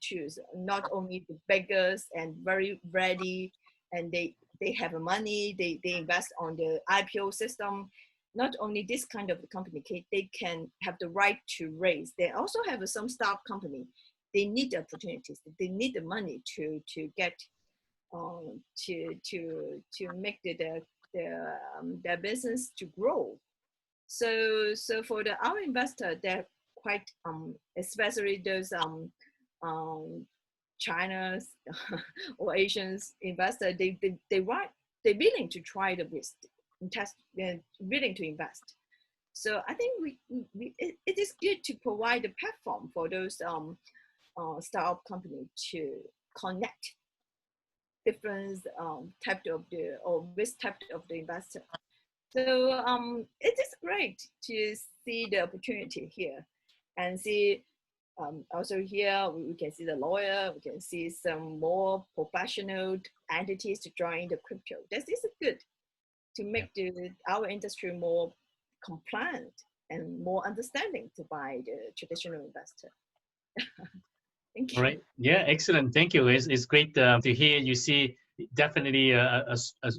tools, not only the beggars and very ready, and they have money, they invest on the IPO system. Not only this kind of company, they can have the right to raise. They also have some startup company. They need the opportunities. They need the money to get to make their business to grow. So for our investor, they're quite especially those China's or Asians investor, they're willing to try the risk and test, they're willing to invest. So I think it is good to provide a platform for those startup companies to connect different type of the or risk type of the investor. So it is great to see the opportunity here and see. Also here, we can see the lawyer, we can see some more professional entities to join the crypto. This is good to make our industry more compliant and more understanding to buy the traditional investor. Thank you. All right. Yeah, excellent. Thank you. It's great to hear. You see, definitely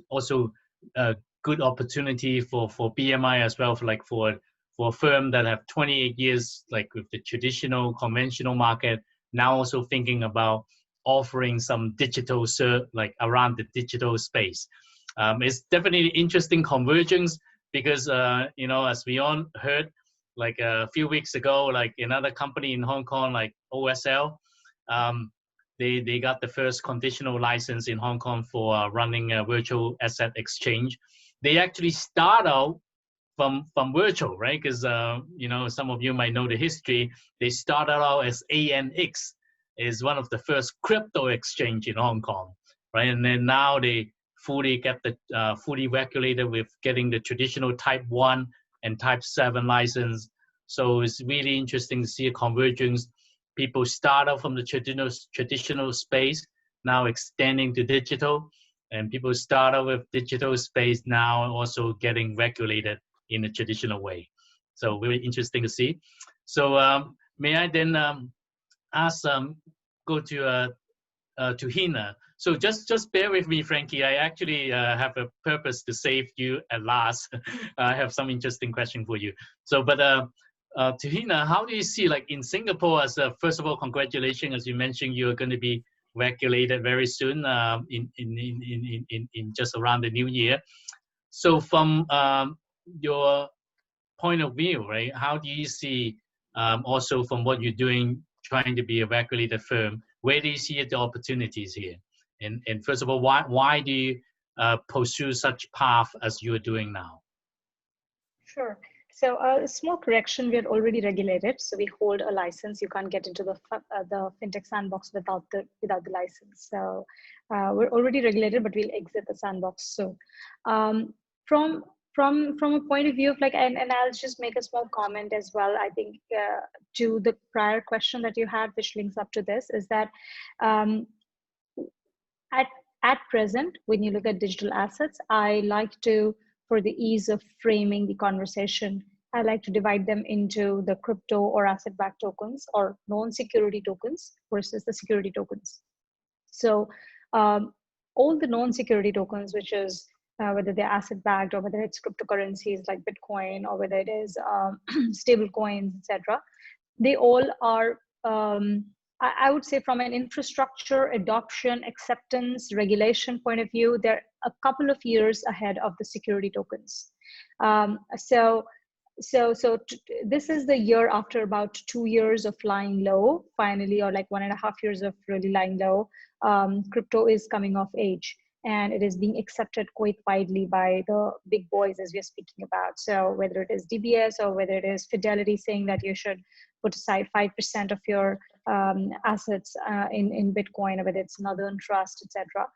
also a good opportunity for BMI as well, for a firm that have 28 years, like with the traditional conventional market, now also thinking about offering some digital, like around the digital space. It's definitely interesting convergence because, as we all heard, like a few weeks ago, like another company in Hong Kong, like OSL, they got the first conditional license in Hong Kong for running a virtual asset exchange. They actually start out from virtual, right? Because some of you might know the history. They started out as ANX, is one of the first crypto exchange in Hong Kong, right? And then now they fully get the fully regulated with getting the traditional Type 1 and Type 7 license. So it's really interesting to see a convergence. People start out from the traditional space, now extending to digital, and people start out with digital space now also getting regulated in a traditional way. So very interesting to see. So may I then ask, go to Hina. So just bear with me, Frankie. I actually have a purpose to save you at last. I have some interesting question for you. So, but to Hina, how do you see, like in Singapore, as first of all, congratulations, as you mentioned, you're going to be regulated very soon in just around the new year. So from your point of view, right, how do you see also from what you're doing, trying to be a regulated firm, where do you see the opportunities here? And first of all, why do you pursue such path as you're doing now? Sure. So a small correction, we are already regulated. So we hold a license. You can't get into the fintech sandbox without the license. So we're already regulated, but we'll exit the sandbox soon. From a point of view of and I'll just make a small comment as well. I think to the prior question that you had, which links up to this, is that at present, when you look at digital assets, I like to, for the ease of framing the conversation, I like to divide them into the crypto or asset-backed tokens or non-security tokens versus the security tokens. So all the non-security tokens, which is whether they're asset-backed or whether it's cryptocurrencies like Bitcoin or whether it is stable coins, etc., they all are, I would say, from an infrastructure, adoption, acceptance, regulation point of view, they're a couple of years ahead of the security tokens. So this is the year after about 2 years of lying low, finally, or like 1.5 years of really lying low. Crypto is coming of age, and it is being accepted quite widely by the big boys, as we're speaking about. So whether it is DBS or whether it is Fidelity saying that you should put aside 5% of your assets in Bitcoin, or whether it's Northern Trust, etc.,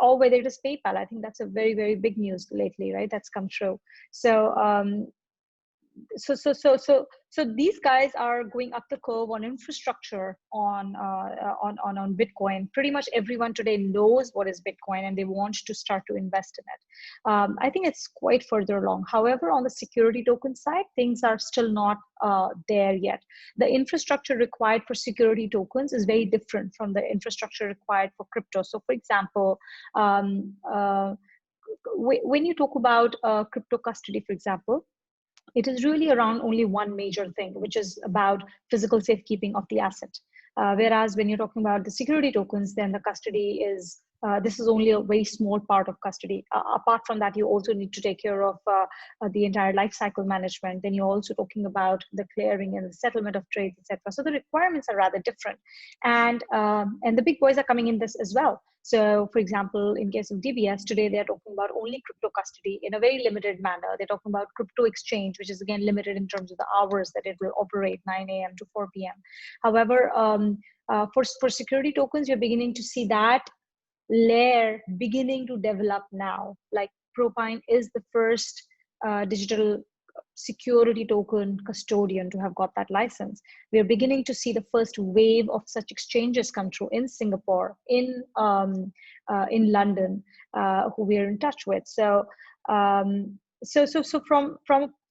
or whether it is PayPal. I think that's a very, very big news lately, right? That's come through. So these guys are going up the curve on infrastructure on Bitcoin. Pretty much everyone today knows what is Bitcoin and they want to start to invest in it. I think it's quite further along. However, on the security token side, things are still not there yet. The infrastructure required for security tokens is very different from the infrastructure required for crypto. So for example, when you talk about crypto custody, for example, it is really around only one major thing, which is about physical safekeeping of the asset. Whereas when you're talking about the security tokens, then the custody is, this is only a very small part of custody. Apart from that, you also need to take care of the entire life cycle management. Then you're also talking about the clearing and the settlement of trades, etc. So the requirements are rather different. And the big boys are coming in this as well. So for example, in case of DBS, today they're talking about only crypto custody in a very limited manner. They're talking about crypto exchange, which is again limited in terms of the hours that it will operate, 9 a.m. to 4 p.m. However, for security tokens, you're beginning to see that layer beginning to develop now. Like Propine is the first digital security token custodian to have got that license. We are beginning to see the first wave of such exchanges come through in Singapore, in London, who we are in touch with. So so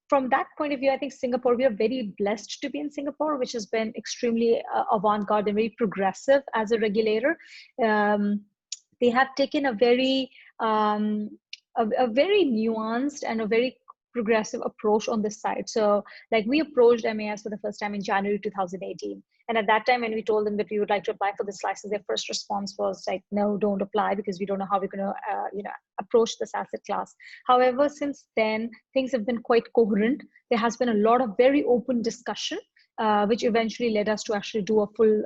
from that point of view, I think Singapore, we are very blessed to be in Singapore, which has been extremely avant-garde and very progressive as a regulator. They have taken a very a very nuanced and a very progressive approach on this side. So like we approached MAS for the first time in January 2018. And at that time, when we told them that we would like to apply for this license, their first response was like, no, don't apply because we don't know how we're going to approach this asset class. However, since then, things have been quite coherent. There has been a lot of very open discussion, which eventually led us to actually do a full,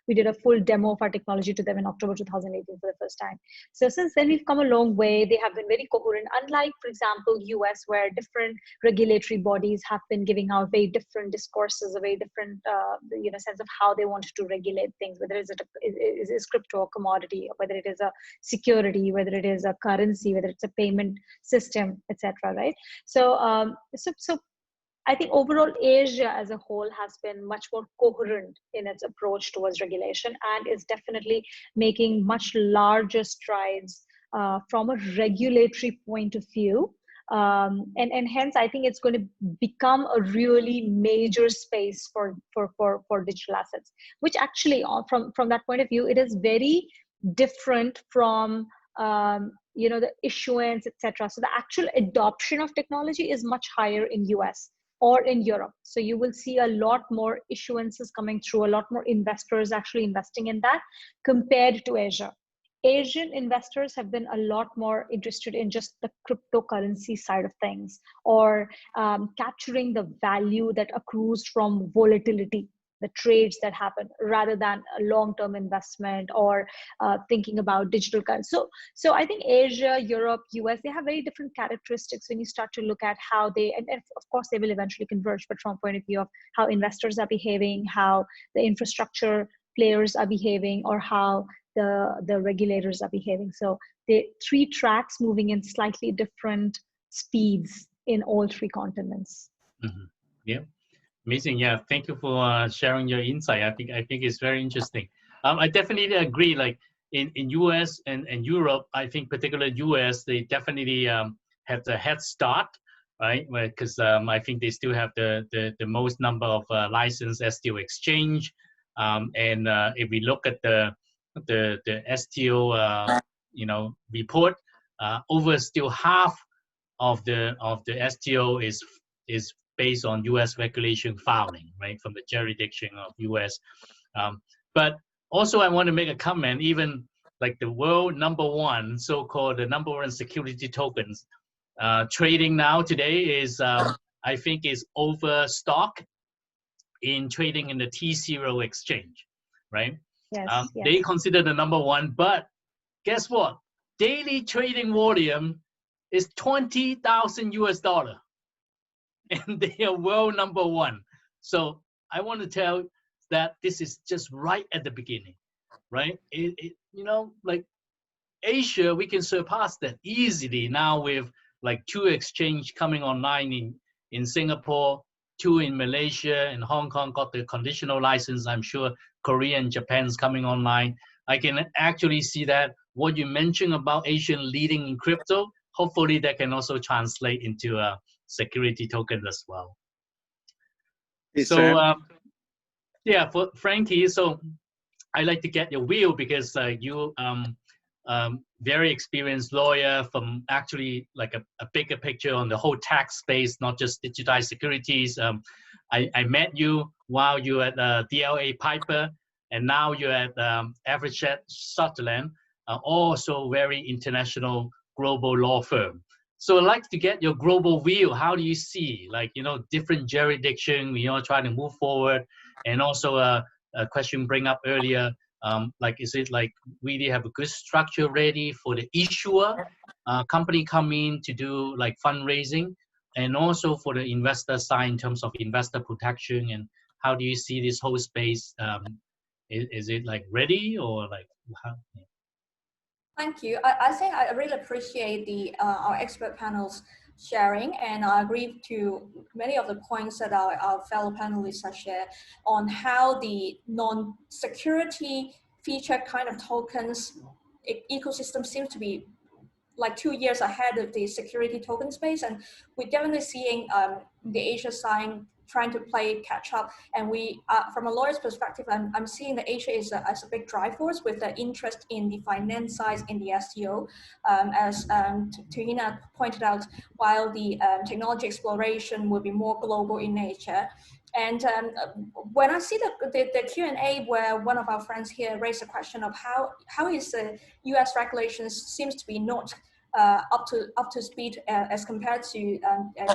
we did a full demo of our technology to them in October 2018 for the first time. So since then, we've come a long way. They have been very coherent, unlike, for example, US, where different regulatory bodies have been giving out very different discourses, a very different sense of how they wanted to regulate things, whether it's is crypto a commodity, or whether it is a security, whether it is a currency, whether it's a payment system, etc. Right? So, so I think overall Asia as a whole has been much more coherent in its approach towards regulation and is definitely making much larger strides from a regulatory point of view. And hence, I think it's going to become a really major space for digital assets, which actually, from that point of view, it is very different from the issuance, etc. So the actual adoption of technology is much higher in US or in Europe. So you will see a lot more issuances coming through, a lot more investors actually investing in that compared to Asia. Asian investors have been a lot more interested in just the cryptocurrency side of things, or capturing the value that accrues from volatility, the trades that happen, rather than a long-term investment or thinking about digital currency. So I think Asia, Europe, US, they have very different characteristics when you start to look at how they, and of course they will eventually converge, but from a point of view of how investors are behaving, how the infrastructure players are behaving, or how the regulators are behaving. So the three tracks moving in slightly different speeds in all three continents. Mm-hmm. Yeah. Amazing. Yeah. Thank you for sharing your insight. I think it's very interesting. I definitely agree. Like in US and Europe, I think particularly US, they definitely have the head start, right? Because I think they still have the most number of licensed STO exchange. And if we look at the STO report, over still half of the STO is based on US regulation filing, right, from the jurisdiction of US. But also I want to make a comment, even like the world #1, so-called the #1 security tokens, trading now today is, I think is overstock in trading in the T0 exchange, right? Yes, yes. They consider the #1, but guess what? Daily trading volume is $20,000 US, and they are world #1. So I want to tell that this is just right at the beginning, right? Like Asia, we can surpass that easily now with like 2 exchange coming online in Singapore, 2 in Malaysia, and Hong Kong got the conditional license. I'm sure Korea and Japan's coming online. I can actually see that what you mentioned about Asian leading in crypto, hopefully that can also translate into security tokens as well. Hey, so yeah, for Frankie, so I like to get your view because you very experienced lawyer from actually like a bigger picture on the whole tax space, not just digitized securities. I met you while you were at DLA Piper, and now you're at Evershed Sutherland, also very international global law firm. So I'd like to get your global view. How do you see, like, different jurisdiction, trying to move forward, and also a question bring up earlier, like, is it like really have a good structure ready for the issuer company come in to do like fundraising, and also for the investor side in terms of investor protection, and how do you see this whole space? Is it like ready or like how? Yeah. Thank you. I think I really appreciate our expert panels sharing, and I agree to many of the points that our fellow panelists have shared on how the non-security feature kind of tokens ecosystem seems to be like 2 years ahead of the security token space, and we're definitely seeing the Asia side trying to play catch up. And we, from a lawyer's perspective, I'm seeing that Asia is as a big drive force with the interest in the finance side in the STO. As Tuhina pointed out, while the technology exploration will be more global in nature. And when I see the Q&A where one of our friends here raised the question of how is the US regulations seems to be not up to speed as compared to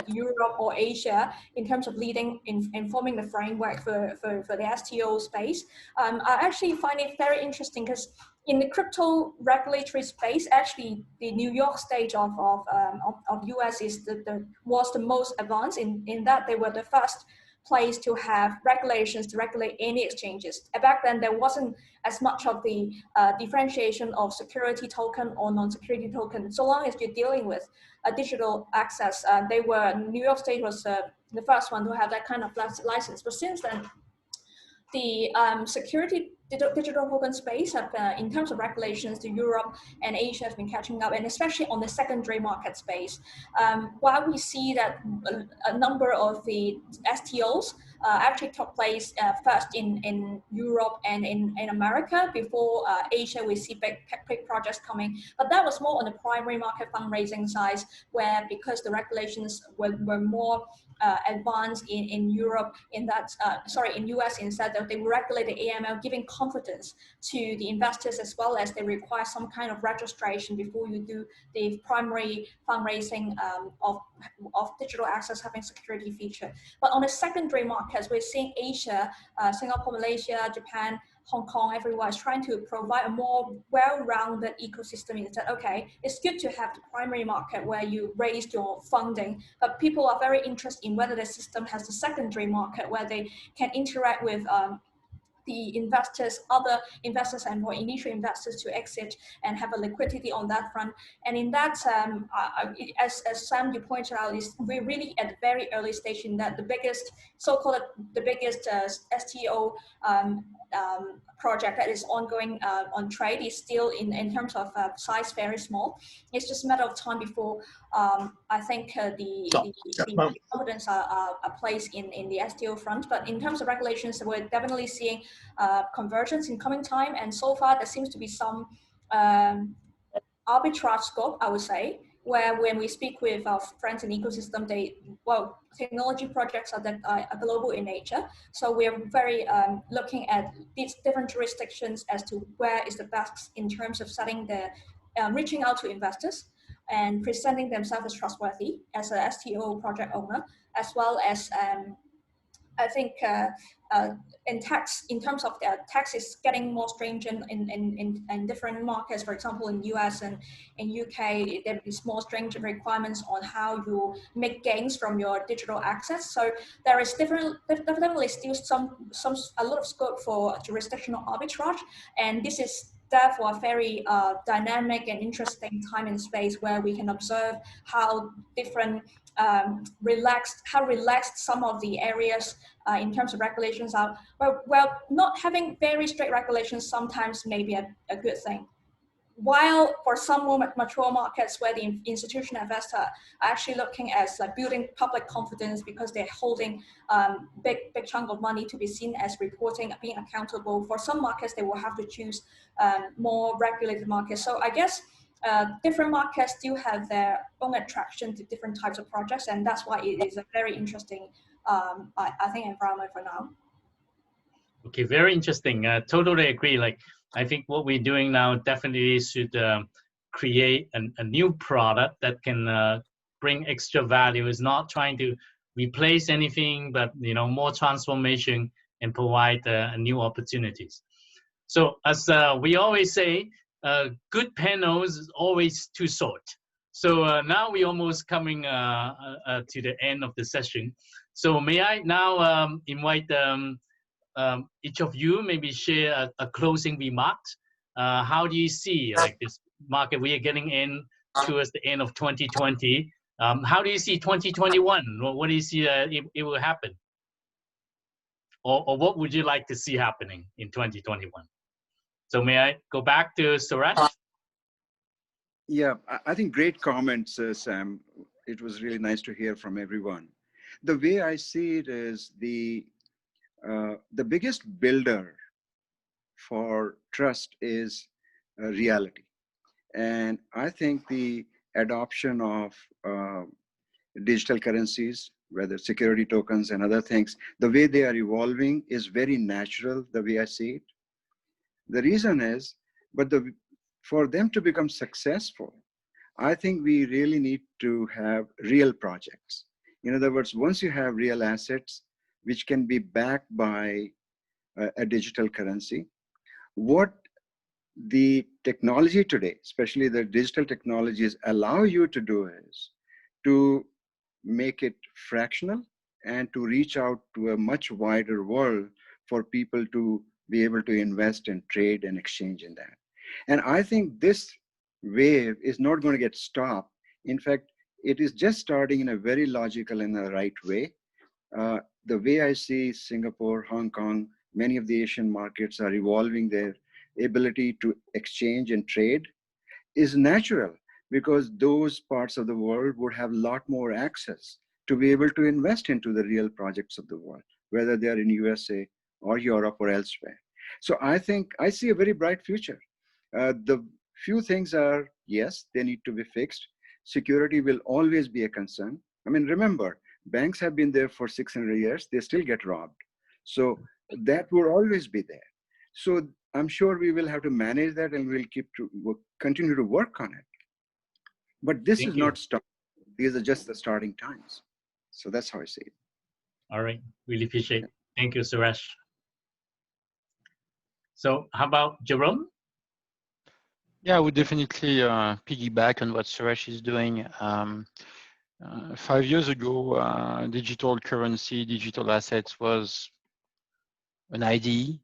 Europe or Asia in terms of leading in forming the framework for the STO space. I actually find it very interesting because in the crypto regulatory space, actually the New York state of US was the most advanced in that they were the first place to have regulations to regulate any exchanges. Back then, there wasn't as much of the differentiation of security token or non-security token. So long as you're dealing with a digital access, New York State was the first one to have that kind of license. But since then, the security digital token space have, in terms of regulations, to Europe and Asia has been catching up, and especially on the secondary market space. While we see that a number of the STOs actually took place first in Europe and in America before Asia, we see big projects coming. But that was more on the primary market fundraising side, where because the regulations were more advanced in Europe, in US, instead that they regulate the AML, giving confidence to the investors, as well as they require some kind of registration before you do the primary fundraising of digital access having security feature. But on the secondary markets, we're seeing Asia, Singapore, Malaysia, Japan, Hong Kong, everywhere is trying to provide a more well-rounded ecosystem. Instead, okay, it's good to have the primary market where you raise your funding, but people are very interested in whether the system has the secondary market where they can interact with the investors, other investors and more initial investors to exit and have a liquidity on that front. And in that, as Sam, you pointed out, we're really at the very early stage in that the biggest, so-called the biggest STO project that is ongoing on trade is still in terms of size very small. It's just a matter of time before I think the confidence are placed in the STO front. But in terms of regulations, we're definitely seeing convergence in coming time. And so far, there seems to be some arbitrage scope, I would say, where when we speak with our friends in the ecosystem, technology projects are global in nature. So we're very looking at these different jurisdictions as to where is the best in terms of setting the, reaching out to investors and presenting themselves as trustworthy as a STO project owner, as well as I think in terms of the tax is getting more stringent in different markets. For example, in US and in UK, there is more stringent requirements on how you make gains from your digital access. So there is definitely still a lot of scope for jurisdictional arbitrage, and this is therefore a very dynamic and interesting time and space where we can observe how different relaxed some of the areas in terms of regulations are. Well, not having very strict regulations sometimes may be a good thing. While for some more mature markets where the institutional investors are actually looking at building public confidence because they're holding big chunk of money to be seen as reporting, being accountable. For some markets, they will have to choose more regulated markets. So I guess different markets still have their own attraction to different types of projects, and that's why it is a very interesting, I think, environment for now. Okay, very interesting. Totally agree. Like, I think what we're doing now definitely should create a new product that can bring extra value. It's not trying to replace anything, but more transformation and provide new opportunities. So as we always say, good panels is always too short. So now we're almost coming to the end of the session. So may I now invite each of you maybe share a closing remarks. How do you see this market? We are getting in towards the end of 2020. How do you see 2021? What do you see it will happen? Or what would you like to see happening in 2021? So may I go back to Suresh? Yeah, I think great comments, Sam. It was really nice to hear from everyone. The way I see it is the biggest builder for trust is reality. And I think the adoption of digital currencies, whether security tokens and other things, the way they are evolving is very natural, the way I see it. The reason is, for them to become successful, I think we really need to have real projects. In other words, once you have real assets, which can be backed by a digital currency, what the technology today, especially the digital technologies, allow you to do is to make it fractional and to reach out to a much wider world for people to be able to invest and trade and exchange in that. And I think this wave is not going to get stopped. In fact, it is just starting in a very logical and the right way. The way I see Singapore, Hong Kong, many of the Asian markets are evolving their ability to exchange and trade is natural, because those parts of the world would have a lot more access to be able to invest into the real projects of the world, whether they are in USA or Europe or elsewhere. So I think I see a very bright future. The few things are, yes, they need to be fixed. Security will always be a concern. I mean, remember, banks have been there for 600 years, they still get robbed. So that will always be there. So I'm sure we will have to manage that, and we'll continue to work on it. But this Thank is you. not stop. These are just the starting times. So that's how I see it. All right, really appreciate it. Thank you, Suresh. So how about Jerome? Yeah, I would definitely piggyback on what Suresh is doing. 5 years ago, digital currency, digital assets was an idea,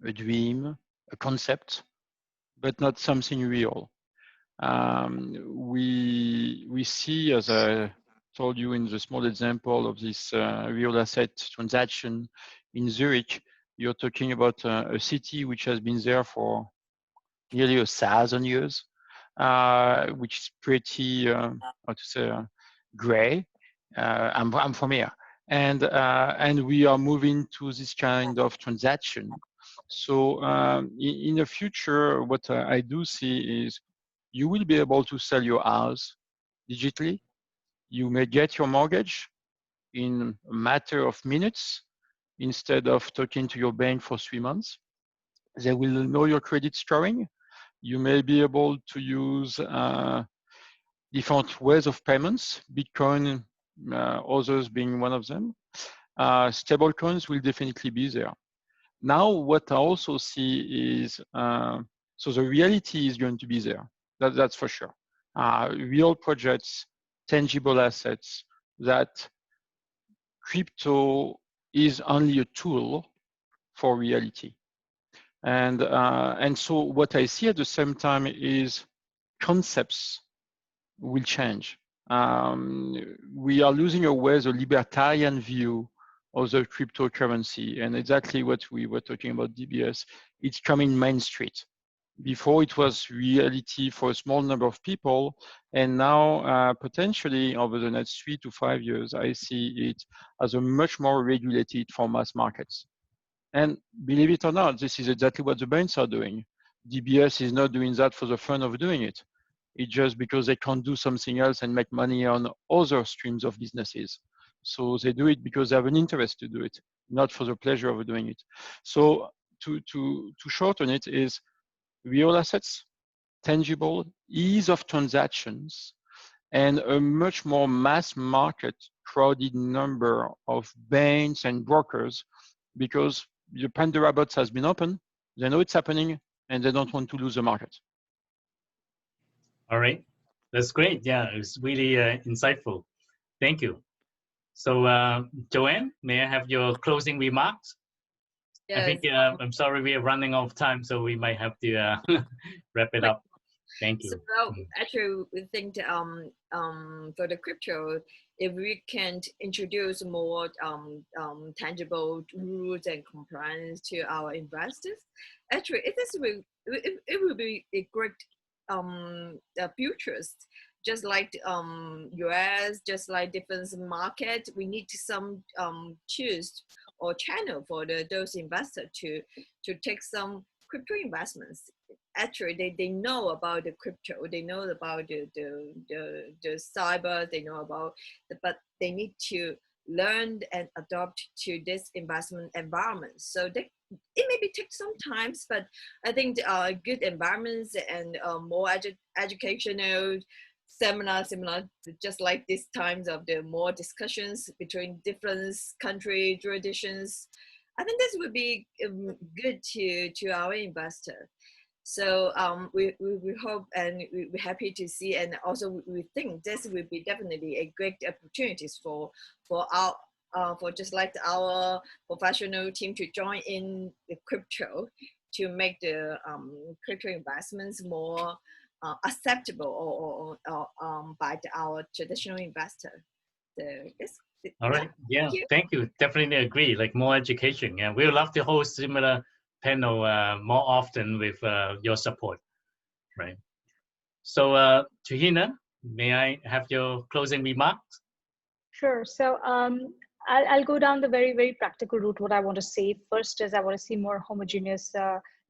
a dream, a concept, but not something real. We see, as I told you in the small example of this real asset transaction in Zurich, you're talking about a city which has been there for nearly 1,000 years, which is pretty, how to say, gray. I'm from here. And we are moving to this kind of transaction. So in the future, what I do see is you will be able to sell your house digitally. You may get your mortgage in a matter of minutes instead of talking to your bank for 3 months. They will know your credit scoring. You may be able to use different ways of payments, Bitcoin, others being one of them. Stable coins will definitely be there. Now, what I also see is, so the reality is going to be there. That's for sure. Real projects, tangible assets, that crypto is only a tool for reality. And so what I see at the same time is concepts will change. We are losing away the libertarian view of the cryptocurrency, and exactly what we were talking about DBS, it's coming Main Street. Before it was reality for a small number of people, and now potentially over the next 3 to 5 years, I see it as a much more regulated for mass markets. And believe it or not, this is exactly what the banks are doing. DBS is not doing that for the fun of doing it. It's just because they can't do something else and make money on other streams of businesses. So they do it because they have an interest to do it, not for the pleasure of doing it. So to shorten it is real assets, tangible, ease of transactions, and a much more mass market crowded number of banks and brokers, because the Pandora box has been open, they know it's happening, and they don't want to lose the market. All right, that's great. Yeah, it's really insightful. Thank you. So Joanne, may I have your closing remarks? Yes. I think I'm sorry we are running out of time, so we might have to wrap it up. Thank you. So, well, actually, we think for the crypto, if we can introduce more tangible rules and compliance to our investors, actually, it will be a great futures, just like US, just like different market, we need some choose or channel for those investors to take some crypto investments. Actually, they know about the crypto, they know about the cyber, they know about but they need to learn and adopt to this investment environment. So it maybe take some times, but I think good environments and more educational seminar, just like these times of the more discussions between different country jurisdictions. I think this would be good to our investor. So we hope and we're happy to see, and also we think this will be definitely a great opportunities for our for just like our professional team to join in the crypto to make the crypto investments more acceptable or by our traditional investor. So yes. All right. Yeah. Thank you. Definitely agree. Like more education. Yeah. We would love to host similar panel more often with your support. Right. So Tuhina, may I have your closing remarks? Sure. So I'll go down the very, very practical route. What I want to say first is I want to see more homogeneous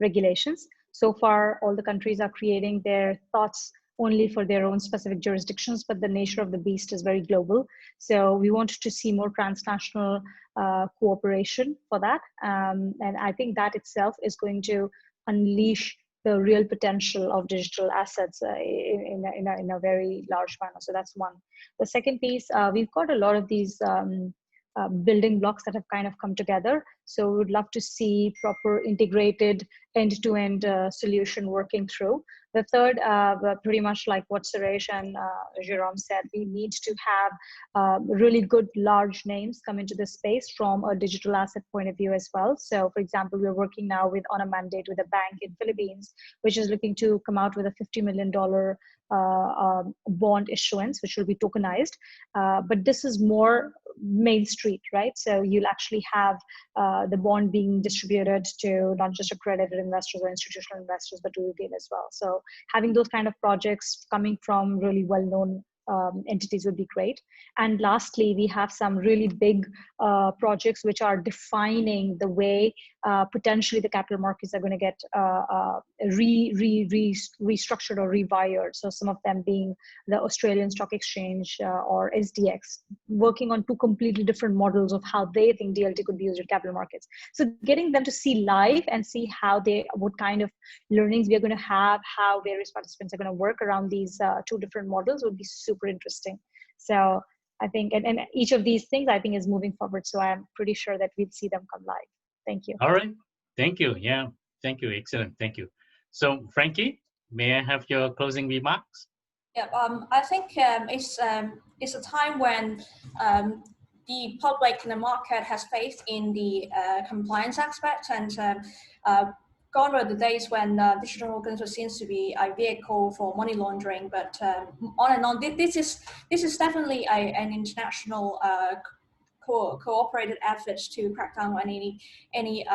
regulations. So far, all the countries are creating their thoughts only for their own specific jurisdictions, but the nature of the beast is very global. So we want to see more transnational cooperation for that. And I think that itself is going to unleash the real potential of digital assets in a very large manner. So that's one. The second piece, we've got a lot of these building blocks that have kind of come together. So we would love to see proper integrated end-to-end solution working through. The third, pretty much like what Suresh and Jerome said, we need to have really good large names come into this space from a digital asset point of view as well. So for example, we're working now on a mandate with a bank in Philippines, which is looking to come out with a $50 million bond issuance, which will be tokenized. But this is more Main Street, right? So you'll actually have the bond being distributed to not just accredited investors or institutional investors, but to retail as well. So having those kind of projects coming from really well-known entities would be great. And lastly, we have some really big projects which are defining the way potentially the capital markets are going to get restructured or rewired. So some of them being the Australian Stock Exchange or SDX, working on two completely different models of how they think DLT could be used in capital markets. So getting them to see live and see what kind of learnings we are going to have, how various participants are going to work around these two different models would be super interesting. So I think, and each of these things I think is moving forward. So I'm pretty sure that we'll see them come live. Thank you. All right. Thank you. Yeah. Thank you. Excellent. Thank you. So Frankie, may I have your closing remarks? Yeah. I think it's a time when the public and the market has faith in the compliance aspect, and gone are the days when digital organs were seen to be a vehicle for money laundering. But on and on, this is definitely an international cooperated efforts to crack down on any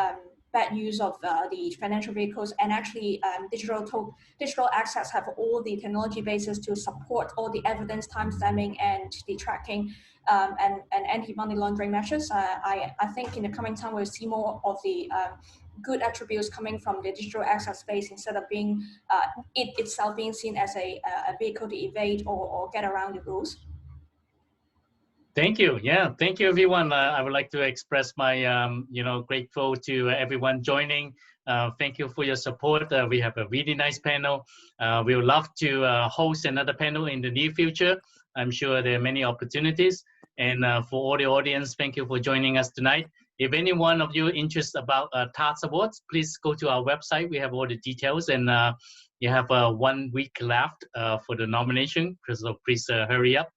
bad use of the financial vehicles, and actually digital assets have all the technology bases to support all the evidence, timestamping, and the tracking and anti-money laundering measures. I think in the coming time we'll see more of the good attributes coming from the digital asset space, instead of being it itself being seen as a vehicle to evade or get around the rules. Thank you. Yeah, thank you, everyone. I would like to express my, grateful to everyone joining. Thank you for your support. We have a really nice panel. We would love to host another panel in the near future. I'm sure there are many opportunities. And for all the audience, thank you for joining us tonight. If any one of you interested about TADS Awards, please go to our website. We have all the details, and you have 1 week left for the nomination, so please hurry up.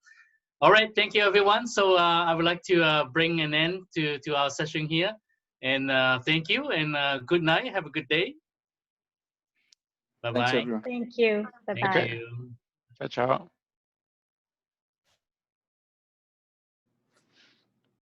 All right, thank you, everyone. So I would like to bring an end to our session here. And thank you, and good night. Have a good day. Bye-bye. Thanks, everyone. Thank you. Bye-bye. Thank you. Ciao, ciao.